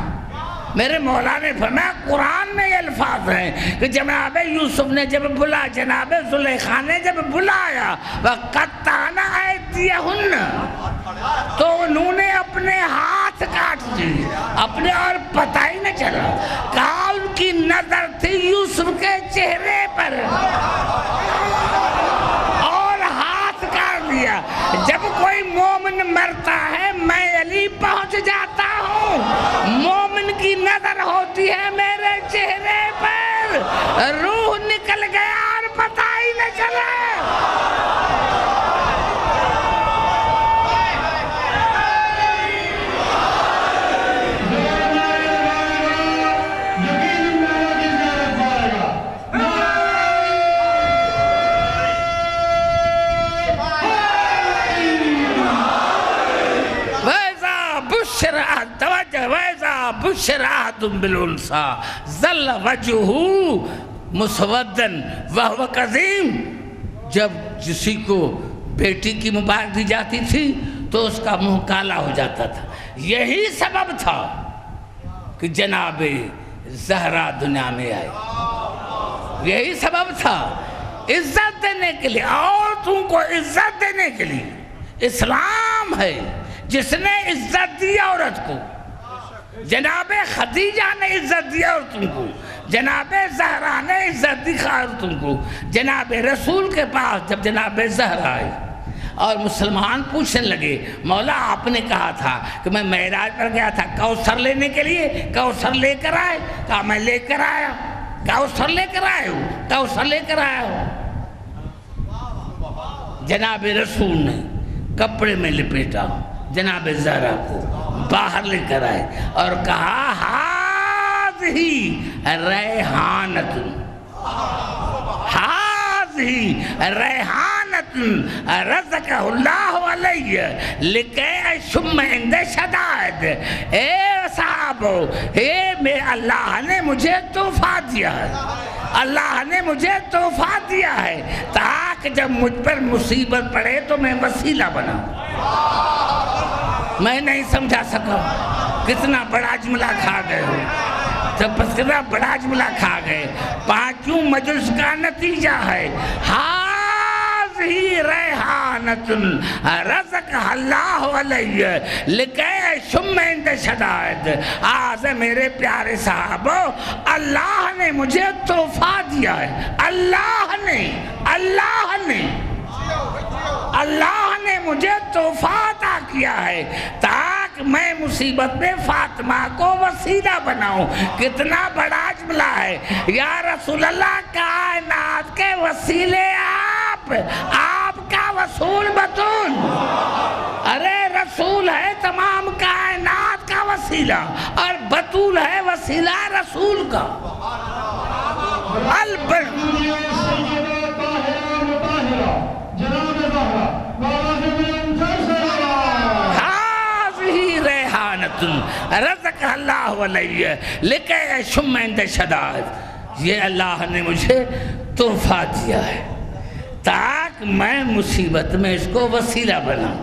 میرے مولا نے فرمایا قرآن میں یہ الفاظ ہیں کہ جناب یوسف نے جب بلا جناب زلیخا نے جب بلایا وَقَطَّعْنَ أَيْدِيَهُنَّ تو انہوں نے اپنے ہاتھ کاٹ دی اپنے اور پتہ ہی نہ چلا کہا ان کی نظر تھی یوسف کے چہرے پر اور ہاتھ کاٹ پہنچ جاتا ہوں، مومن کی نظر ہوتی ہے میرے چہرے پر، روح نکل گیا اور پتہ ہی نہ چلا۔ وَإِذَا بُشِّرَ أَحَدُهُم بِالْأُنثَىٰ ظَلَّ وَجْهُهُ مُسْوَدًّا وَهُوَ كَظِيمٌ، جب کسی کو بیٹی کی مبارک دی جاتی تھی تو اس کا منہ کالا ہو جاتا تھا۔ یہی سبب تھا کہ جناب زہرا دنیا میں آئے، یہی سبب تھا، عزت دینے کے لیے، عورتوں کو عزت دینے کے لیے۔ اسلام ہے جس نے عزت دی عورت کو، جناب خدیجہ نے عزت دی عورتوں کو، جناب زہرا نے عزت دی عورتوں کو۔ جناب رسول کے پاس جب جناب زہرا آئی اور مسلمان پوچھنے لگے، مولا آپ نے کہا تھا کہ میں معراج پر گیا تھا کوثر لینے کے لیے، کوثر لے کر آئے؟ کہا میں لے کر آیا۔ کوثر لے کر آئے ہو؟ کوثر لے کر آیا ہو۔ جناب رسول نے کپڑے میں لپیٹا جناب زہرا کو، باہر لے کر آئے اور کہا ہاذہی ریحانۃ، ہاذہی ریحانۃ رزقہ اللہ علیہ لکی اشم عند شدائد۔ اے صحابو، اے اللہ نے مجھے تحفہ دیا ہے، اللہ نے مجھے تحفہ دیا ہے تاکہ جب مجھ پر مصیبت پڑے تو میں وسیلہ بنا۔ میں نہیں سمجھا سکا، کتنا بڑا جملہ کھا گئے ہو، جب بس کتنا بڑا جملہ کھا گئے۔ پانچوں مجلس کا نتیجہ ہے ہاذہی ریحانۃ رزقہ اللہ علیہ لکی شم عند شدائد۔ آج میرے پیارے صحابہ، اللہ نے مجھے تحفہ دیا ہے، اللہ نے مجھے تحفہ عطا کیا ہے تاکہ میں مصیبت میں فاطمہ کو وسیلہ بناؤں۔ کتنا بڑا جملہ ہے، یا رسول اللہ، کائنات کے وسیلے آپ کا وصول بطول۔ ارے رسول ہے تمام کائنات کا وسیلہ اور بطول ہے وسیلہ رسول کا۔ ہاذہی ریحانۃ رزقہ اللہ علیہ لکی اشم عند شدائد۔ یہ اللہ نے مجھے تحفہ دیا ہے تاکہ میں مصیبت میں اس کو وسیلہ بناؤں۔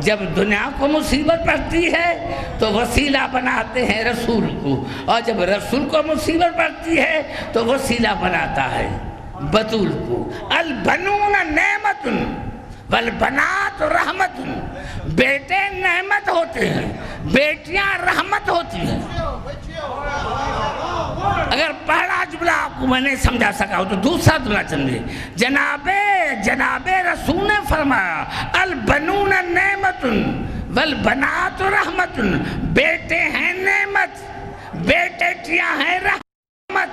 جب دنیا کو مصیبت پڑتی ہے تو وسیلہ بناتے ہیں رسول کو، اور جب رسول کو مصیبت پڑتی ہے تو وسیلہ بناتا ہے بطول کو۔ البنون نعمت والبنات رحمت، بیٹے نعمت ہوتے ہیں، بیٹیاں رحمت ہوتی ہیں۔ اگر پہلا جملہ آپ کو میں نے سمجھا سکا ہو تو دوسرا جملہ سمجھے۔ جناب رسول نے فرمایا البنون نعمت والبنات رحمت، بیٹے ہیں نعمت، بیٹیاں ہیں رحمت۔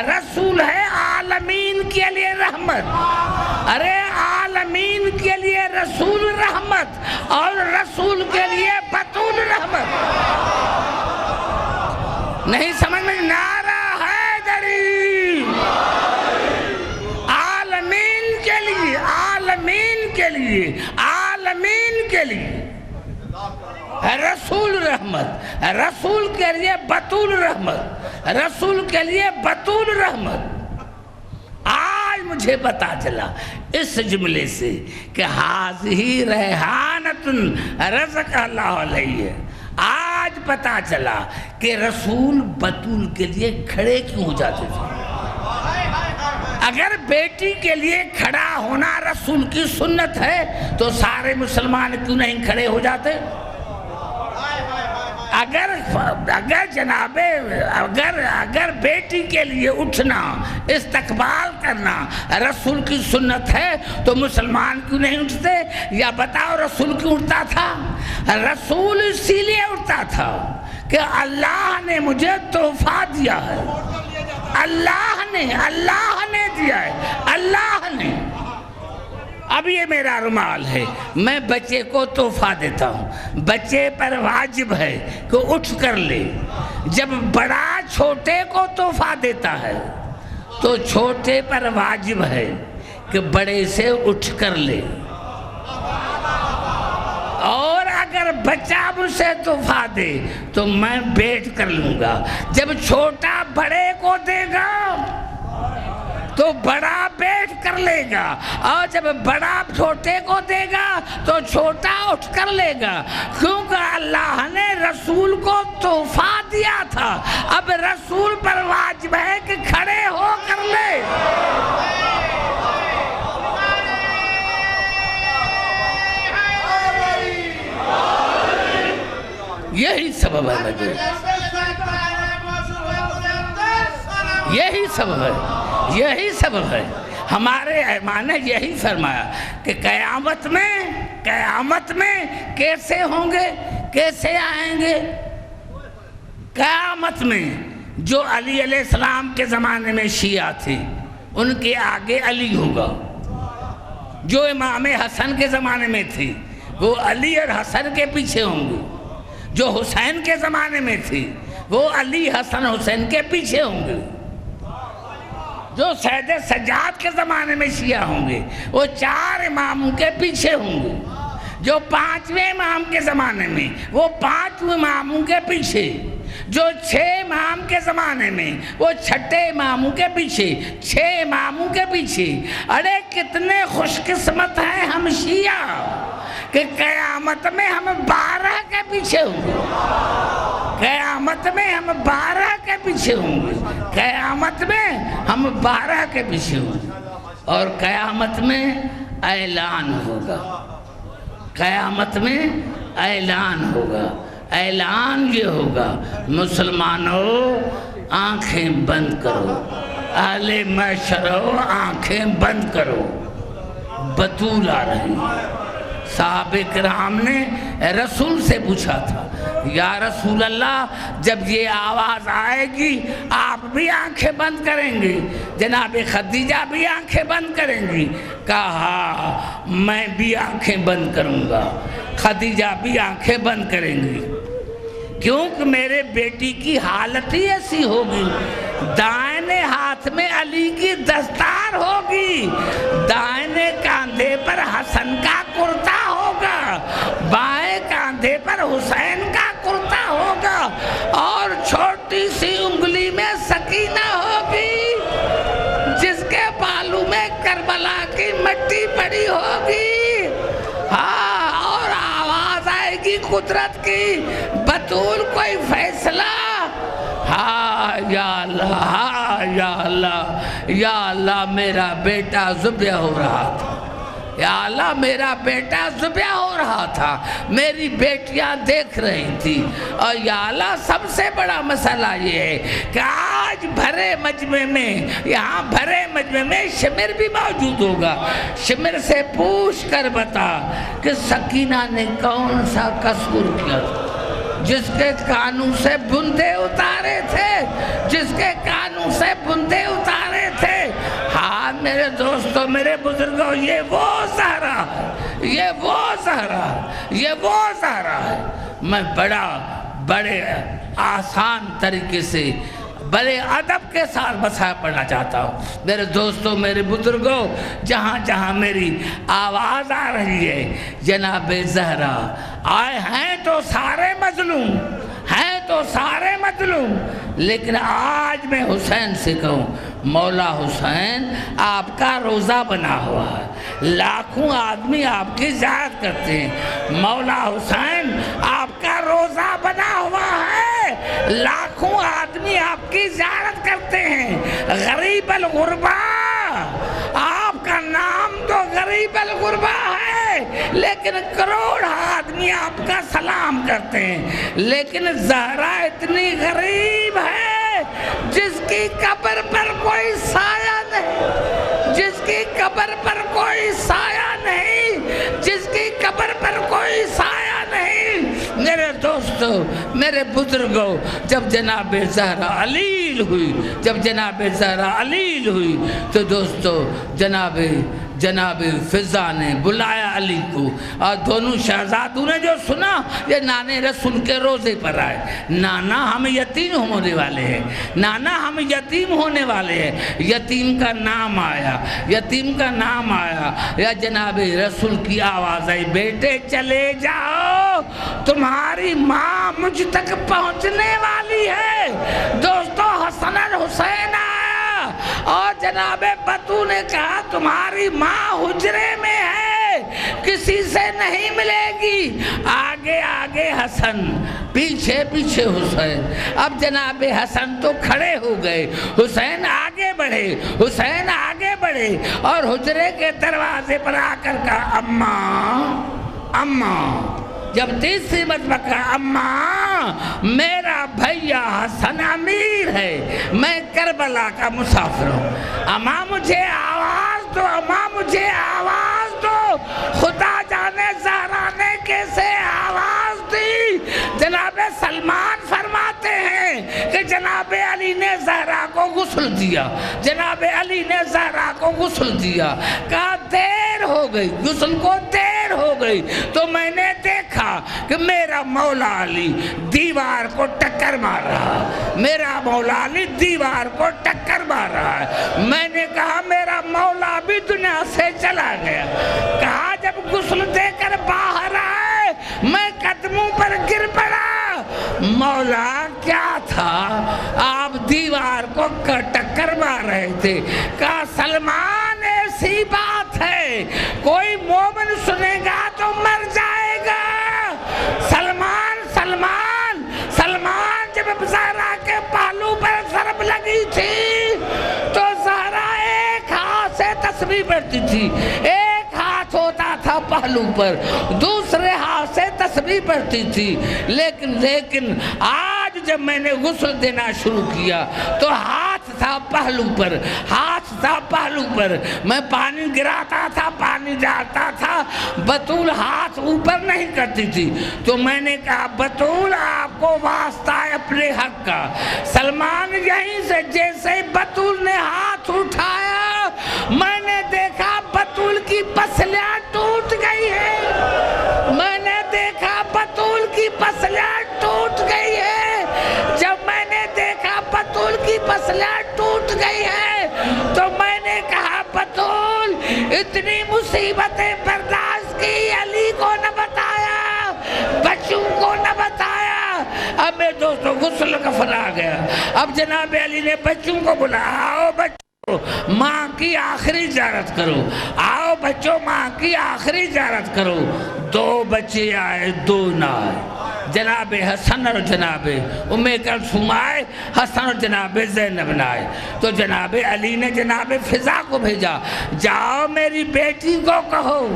رسول ہے عالمین کے لیے رحمت، ارے عالمین کے لیے رسول رحمت اور رسول کے لیے بطول رحمت۔ نہیں سمجھ میں؟ نعرہ حیدری، عالمین کے لیے، عالمین کے لیے، عالمین کے لیے رسول رحمت، رسول کے لیے بطول رحمت، رسول کے لیے بطول رحمت۔ آج مجھے پتا چلا اس جملے سے کہ ہاذہی ریحانۃ رزقہ اللہ علیہ، آج پتا چلا کہ رسول بطول کے لیے کھڑے کیوں ہو جاتے تھے۔ اگر بیٹی کے لیے کھڑا ہونا رسول کی سنت ہے تو سارے مسلمان کیوں نہیں کھڑے ہو جاتے؟ اگر جناب اگر بیٹی کے لیے اٹھنا استقبال کرنا رسول کی سنت ہے تو مسلمان کیوں نہیں اٹھتے؟ یا بتاؤ رسول کیوں اٹھتا تھا؟ رسول اسی لیے اٹھتا تھا کہ اللہ نے مجھے تحفہ دیا ہے، اللہ نے دیا ہے، اللہ نے۔ اب یہ میرا رومال ہے، میں بچے کو تحفہ دیتا ہوں، بچے پر واجب ہے کہ اٹھ کر لے۔ جب بڑا چھوٹے کو تحفہ دیتا ہے تو چھوٹے پر واجب ہے کہ بڑے سے اٹھ کر لے۔ اور اگر بچہ مجھ سے تحفہ دے تو میں بیٹھ کر لوں گا۔ جب چھوٹا بڑے کو دے گا تو بڑا بیٹھ کر لے گا، اور جب بڑا چھوٹے کو دے گا تو چھوٹا اٹھ کر لے گا، کیونکہ اللہ نے رسول کو تحفہ دیا تھا۔ اب رسول پر واجب ہے کہ کھڑے ہو کر لے۔ یہی سبب ہے مجھے، یہی سبب ہے۔ ہمارے ایمان نے یہی فرمایا کہ قیامت میں کیسے ہوں گے، کیسے آئیں گے؟ قیامت میں جو علی علیہ السلام کے زمانے میں شیعہ تھے ان کے آگے علی ہوگا، جو امام حسن کے زمانے میں تھے وہ علی اور حسن کے پیچھے ہوں گے، جو حسین کے زمانے میں تھے وہ علی حسن حسین کے پیچھے ہوں گے، جو سید سجاد کے زمانے میں شیعہ ہوں گے وہ 4 اماموں کے پیچھے ہوں گے، جو 5ویں امام کے زمانے میں وہ 5 اماموں کے پیچھے، جو 6 امام کے زمانے میں وہ 6 اماموں کے پیچھے، 6 اماموں کے پیچھے۔ ارے کتنے خوش قسمت ہیں ہم شیعہ کہ قیامت میں ہم 12 کے پیچھے ہوں گے، قیامت میں ہم 12 کے پیچھے ہوں گے، قیامت میں ہم 12 کے پیچھے ہوں گے۔ اور قیامت میں اعلان ہوگا، قیامت میں اعلان ہوگا۔ اعلان یہ ہوگا، مسلمانوں آنکھیں بند کرو، اہل محشرو آنکھیں بند کرو، بطول آ رہی ہے۔ صحابہ کرام نے رسول سے پوچھا تھا، یا رسول اللہ جب یہ آواز آئے گی آپ بھی آنکھیں بند کریں گے؟ جناب خدیجہ بھی آنکھیں بند کریں گی؟ کہا میں بھی آنکھیں بند کروں گا، خدیجہ بھی آنکھیں بند کریں گی، کیونکہ میرے بیٹی کی حالت ہی ایسی ہوگی، دائنے ہاتھ میں علی کی دستار ہوگی، دائنے کاندھے پر حسن کا کرتا ہوگا، بائیں کاندھے پر حسین کا کرتا ہوگا، اور چھوٹی سی انگلی میں سکینہ ہوگی جس کے بالوں میں کربلا کی مٹی پڑی ہوگی۔ ہاں، اور آواز آئے گی قدرت کی، بطول کوئی فیصلہ؟ ہاں یا اللہ، ہاں یا اللہ، یا اللہ میرا بیٹا ذبح ہو رہا تھا، یا اللہ میرا بیٹا ذبح ہو رہا تھا، میری بیٹیاں دیکھ رہی تھی، اور یا اللہ سب سے بڑا مسئلہ یہ ہے کہ آج بھرے مجمع میں، یہاں بھرے مجمع میں شمر بھی موجود ہوگا، شمر سے پوچھ کر بتا کہ سکینہ نے کون سا قصور کیا تھا جس کے کانوں سے بندے اتارے تھے، جس کے کانوں سے بندے اتارے تھے؟ ہاں میرے دوستو، میرے بزرگوں، یہ وہ زہرا ہے، یہ وہ زہرا ہے، یہ وہ زہرا ہے۔ میں بڑے آسان طریقے سے بڑے ادب کے ساتھ مسائل پڑھنا چاہتا ہوں۔ میرے دوستو، میرے بزرگوں، جہاں جہاں میری آواز آ رہی ہے، جناب زہرا آئے ہیں تو سارے مظلوم ہیں، تو سارے مظلوم، لیکن آج میں حسین سے کہوں، مولا حسین آپ کا روزہ بنا ہوا ہے، لاکھوں آدمی آپ کی زیارت کرتے ہیں، مولا حسین آپ کا روزہ بنا ہوا ہے، لاکھوں آدمی آپ کی زیارت کرتے ہیں، غریب الغربا، آپ کا نام تو غریب الغربا ہے، لیکن کروڑ آدمی آپ کا سلام کرتے ہیں، لیکن زہرا اتنی غریب ہے جس کی قبر پر کوئی سایہ نہیں، جس کی قبر پر کوئی سایہ نہیں، جس کی قبر پر کوئی سایہ نہیں۔ میرے دوستو، میرے بزرگوں، جب جناب زہرا علیل ہوئی، جب جناب زہرا علیل ہوئی تو دوستو جناب فضا نے بلایا علی کو، اور دونوں شہزادوں نے جو سنا، یہ نانے رسول کے روزے پر آئے، نانا ہم یتیم ہونے والے ہیں، نانا ہم یتیم ہونے والے ہیں۔ یتیم کا نام آیا، یتیم کا نام آیا، یا جناب رسول کی آواز آئی، بیٹے چلے جاؤ، تمہاری ماں مجھ تک پہنچنے والی ہے۔ دوستو حسن اور حسین آیا، اور جناب بتو نے کہا تمہاری ماں حجرے میں ہے، کسی سے نہیں ملے گی۔ آگے آگے حسن، پیچھے پیچھے حسین۔ اب جناب حسن تو کھڑے ہو گئے، حسین آگے بڑھے، حسین آگے بڑھے، اور حجرے کے دروازے پر آ کر کہا اماں، اماں۔ جب تیسری مرتبہ کہا اماں، میرا بھیا حسن امیر ہے، میں کربلا کا مسافر ہوں، اماں مجھے آواز دو، اماں مجھے آواز دو۔ خدا جانے زہرا نے کیسے آواز دی۔ جناب سلمان فرماتے ہیں کہ جناب علی نے زہرا کو غسل دیا، جناب علی نے زہرا کو غسل دیا، کہا دیر ہو گئی، غسل کو دیر ہو گئی، تو میں نے دیکھا کہ میرا مولا علی دیوار کو ٹکر مار رہا، میرا مولا علی دیوار کو ٹکر مار رہا ہے۔ میں نے کہا میرا مولا بھی دنیا سے چلا گیا۔ کہا جب غسل دے کر باہر آئے، میں قدموں پر گر پڑا۔ مولا کیا تھا؟ آپ دیوار کو ٹکر مار رہے تھے۔ کہا سلمان ایسی بات ہے، کوئی مومن سنے گا تو مر جائے گا۔ سلمان سلمان سلمان، جب زہرا کے پہلو پر ضرب لگی تھی تو زہرا ایک ہاتھ سے تسبیح پڑھتی تھی، ایک ہاتھ ہوتا تھا پہلو پر، دوسرے ہاتھ سے تسبیح پڑھتی تھی، لیکن آج جب میں نے غسل دینا شروع کیا تو ہاتھ تھا پہلو پر، ہاتھ تھا پہلو پر، میں پانی گراتا تھا، پانی ڈالتا تھا، بطول ہاتھ اوپر نہیں کرتی تھی۔ تو میں نے کہا بطول آپ کو واسطہ ہے اپنے حق کا۔ سلمان یہیں سے جیسے بطول نے ہاتھ اٹھایا، میں نے دیکھا بطول کی پسلیاں ٹوٹ گئی ہے، میں نے دیکھا بطول کی پسلیاں ٹوٹ گئی ہے۔ جب میں نے دیکھا بطول کی پسلیاں ٹوٹ گئی ہے تو میں نے کہا بطول اتنی مصیبتیں برداشت کی، علی کو نہ بتایا، بچوں کو نہ بتایا۔ اب میرے دوستوں غسل کفن آ گیا، اب جناب علی نے بچوں کو بلایا، آؤ بچوں ماں کی آخری زیارت کرو، آؤ بچوں ماں کی آخری زیارت کرو۔ دو بچے آئے، دو نہ آئے، جناب حسن اور جناب ام کلثوم آئے، حسن اور جناب زینب نہ آئے۔ تو جناب علی نے جناب فضا کو بھیجا، جاؤ میری بیٹی کو کہو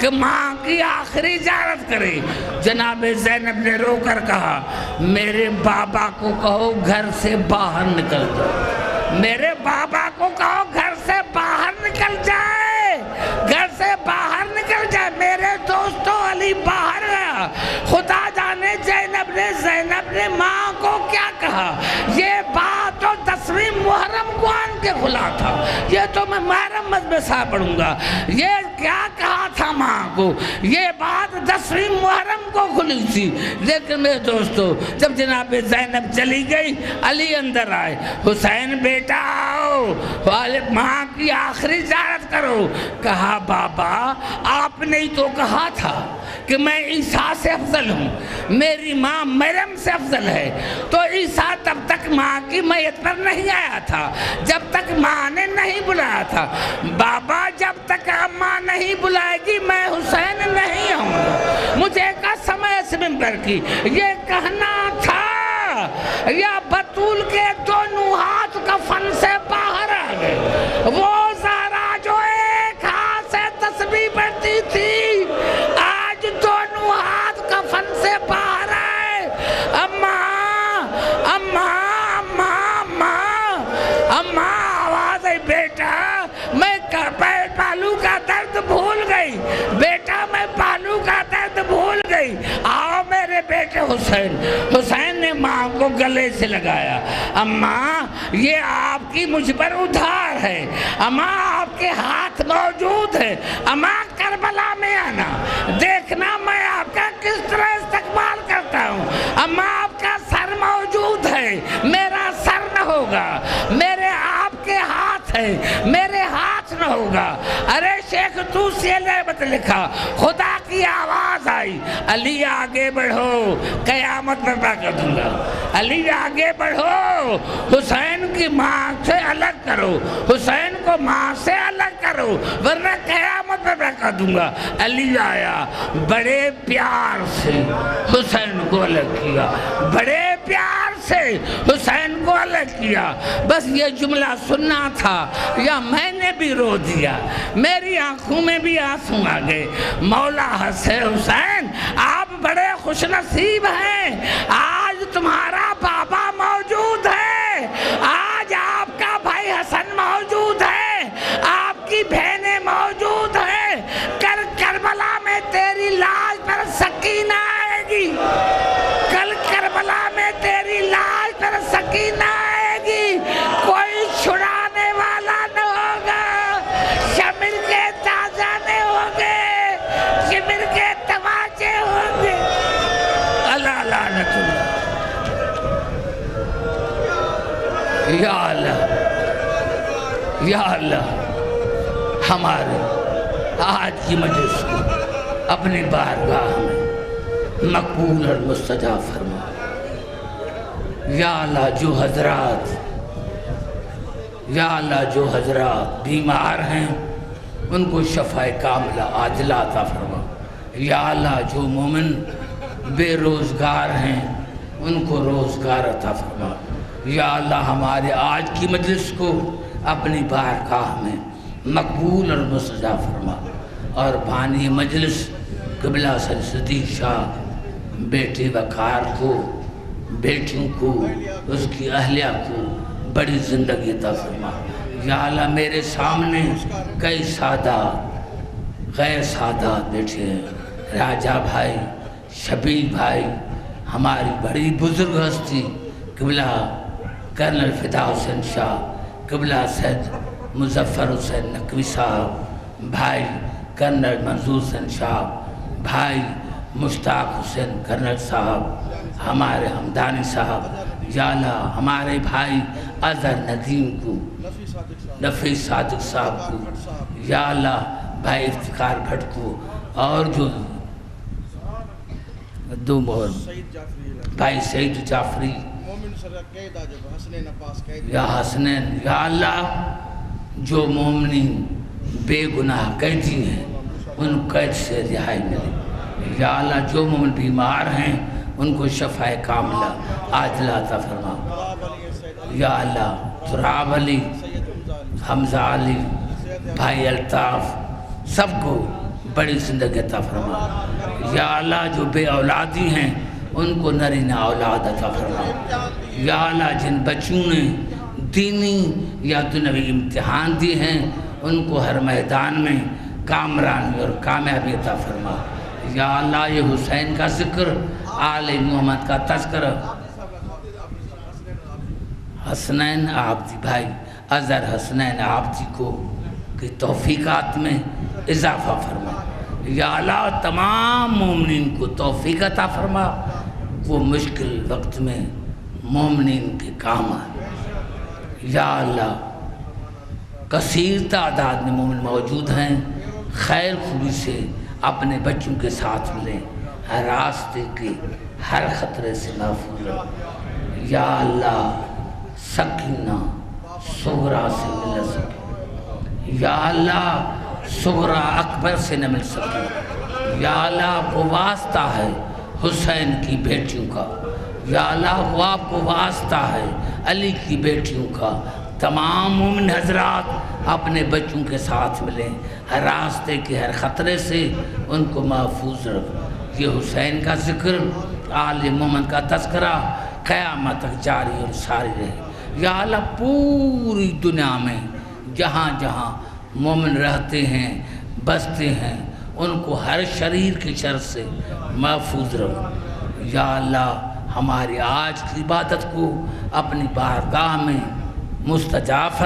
کہ ماں کی آخری زیارت کرے۔ جناب زینب نے رو کر کہا میرے بابا کو کہو گھر سے باہر نکل جائے، میرے بابا کو کہو گھر سے باہر نکل جائے، گھر سے باہر نکل جائے۔ میرے دوستو علی باہر گیا، خدا جانے زینب نے ماں کو کیا کہا۔ یہ بات تو 10ویں محرم کو آن کے کھلا تھا، یہ تو میں محرم میں صاحب پڑھوں گا، یہ کیا کہا تھا ماں کو، یہ بات 10ویں محرم کو کھلی تھی۔ لیکن میرے دوستو جب جناب زینب چلی گئی، علی اندر آئے، حسین بیٹا آؤ، ماں کی آخری زیارت کرو۔ کہا بابا آپ نے ہی تو کہا تھا کہ میں عیسیٰ سے افضل ہوں، میری ماں مریم سے افضل ہے، تو عیسیٰ تب تک ماں کی میت پر نہیں آیا تھا جب تک ماں نے نہیں بلایا تھا۔ بابا جب تک اماں نہیں بلائے گی میں حسین نہیں ہوں گا، مجھے قسم ہے اس منبر کی یہ کہنا تھا، یا بطول کے دونوں ہاتھ کفن سے باہر آ گئے۔ وہ زہرا جو ایک ہاتھ سے تسبیح پڑھتی تھی، بیٹا میں پالو کا درد بھول گئی، بیٹا میں پالو کا درد بھول گئی، آؤ میرے بیٹے حسین۔ حسین نے ماں کو گلے سے لگایا، اماں یہ آپ کی مجھ پر ادھار ہے، اماں آپ کے ہاتھ موجود ہے، اماں کربلا میں آنا، دیکھنا میں آپ کا کس طرح استقبال کرتا ہوں، اماں آپ کا سر موجود ہے، میرا سر نہ ہوگا، میرے آپ کے ہاتھ ہے، میرے ہاتھ نہ ہوگا۔ ارے شیخ تو سیلے مت لکھا، خدا کی آواز آئی، علی آگے بڑھو قیامت میں پا کر دوں گا، علی آگے بڑھو حسین کی ماں سے الگ کرو، حسین کو ماں سے الگ کرو ورنہ قیامت میں پا کر دوں گا۔ علی آیا، بڑے پیار سے حسین کو الگ کیا، بڑے پیار سے حسین کو الگ کیا۔ بس یہ جملہ سننا تھا یا میں نے بھی رو دیا، میری آنکھوں میں بھی آنسو آ گئے۔ مولا حسین آپ بڑے خوش نصیب ہیں، آج تمہارا بابا موجود ہے، آج آپ کا بھائی حسن موجود ہے، آپ کی بہنیں موجود ہیں، کل کربلا میں تیری لاش پر سکینہ آئے گی، کل کربلا میں تیری لاش پر سکینہ آئے گی، کوئی چھڑانے والا نہ ہوگا، شمر کے تازانے ہوں گے، شمر کے تماچے ہوں گے۔ اللہ لعنت اللہ، یا اللہ یا اللہ، ہمارے آج کی مجلس کو اپنی بارگاہ میں مقبول اور مستجاب فرما۔ یا اللہ جو حضرات بیمار ہیں ان کو شفاء کاملہ عاجلہ عطا فرما۔ یا اللہ جو مومن بے روزگار ہیں ان کو روزگار عطا فرما۔ یا اللہ ہمارے آج کی مجلس کو اپنی بارگاہ میں مقبول اور مستجاب فرما، اور بانی مجلس قبلہ سر صدیق شاہ بیٹے وقار کو، بیٹیوں کو، اس کی اہلیہ کو بڑی زندگی عطا فرما۔ یا اللہ میرے سامنے کئی سادات غیر سادات بیٹھے ہیں، راجہ بھائی، شبیل بھائی، ہماری بڑی بزرگ ہستی قبلہ کرنل فدا حسین شاہ، قبلہ سید مظفر حسین نقوی صاحب، بھائی کرنل منظور حسین شاہ، بھائی مشتاق حسین کرنل صاحب، ہمارے حمدانی صاحب۔ یا اللہ ہمارے بھائی اظہر ندیم کو، نفیس صادق صاحب کو، یا اللہ بھائی افتخار بھٹ کو، اور جو دو مور بھائی سعید جعفری، یا حسنین، یا اللہ جو مومنین بے گناہ قیدی ہیں ان قید سے رہائی ملے۔ یا اللہ جو مومن بیمار ہیں ان کو شفاء کاملہ عاجلہ عطا فرما۔ یا اللہ تراب علی، حمزہ علی، بھائی الطاف، سب کو بڑی زندگی عطا فرما۔ یا اللہ جو بے اولادی ہیں ان کو نرینہ اولاد عطا فرما۔ یا اللہ جن بچوں نے دینی یا دنیوی امتحان دی ہیں ان کو ہر میدان میں کامرانی اور کامیابی عطا فرما۔ یا اللہ یہ حسین کا ذکر، آل محمد کا تذکرہ، حسنین عابدی بھائی اظہر حسنین عابدی کو کی توفیقات میں اضافہ فرما۔ یا اللہ تمام مومنین کو توفیق عطا فرما، وہ مشکل وقت میں مومنین کے کام آئے۔ یا اللہ کثیر تعداد میں مومن موجود ہیں، خیر خوبی سے اپنے بچوں کے ساتھ ملیں، ہر راستے کے ہر خطرے سے محفوظ رہیں۔ یا اللہ سکینہ صغرا سے مل سکے، یا اللہ صغرا اکبر سے نہ مل سکے۔ یا اللہ کو واسطہ ہے حسین کی بیٹیوں کا، یا اللہ وہ آپ کو واسطہ ہے علی کی بیٹیوں کا۔ تمام مومن حضرات اپنے بچوں کے ساتھ ملیں، ہر راستے کے ہر خطرے سے ان کو محفوظ رکھ۔ یہ حسین کا ذکر، آل محمد کا تذکرہ قیامت تک جاری اور ساری رہے۔ یا اللہ پوری دنیا میں جہاں جہاں مومن رہتے ہیں بستے ہیں ان کو ہر شریر کی شر سے محفوظ رہو۔ یا اللہ ہماری آج کی عبادت کو اپنی بارگاہ میں مستجاب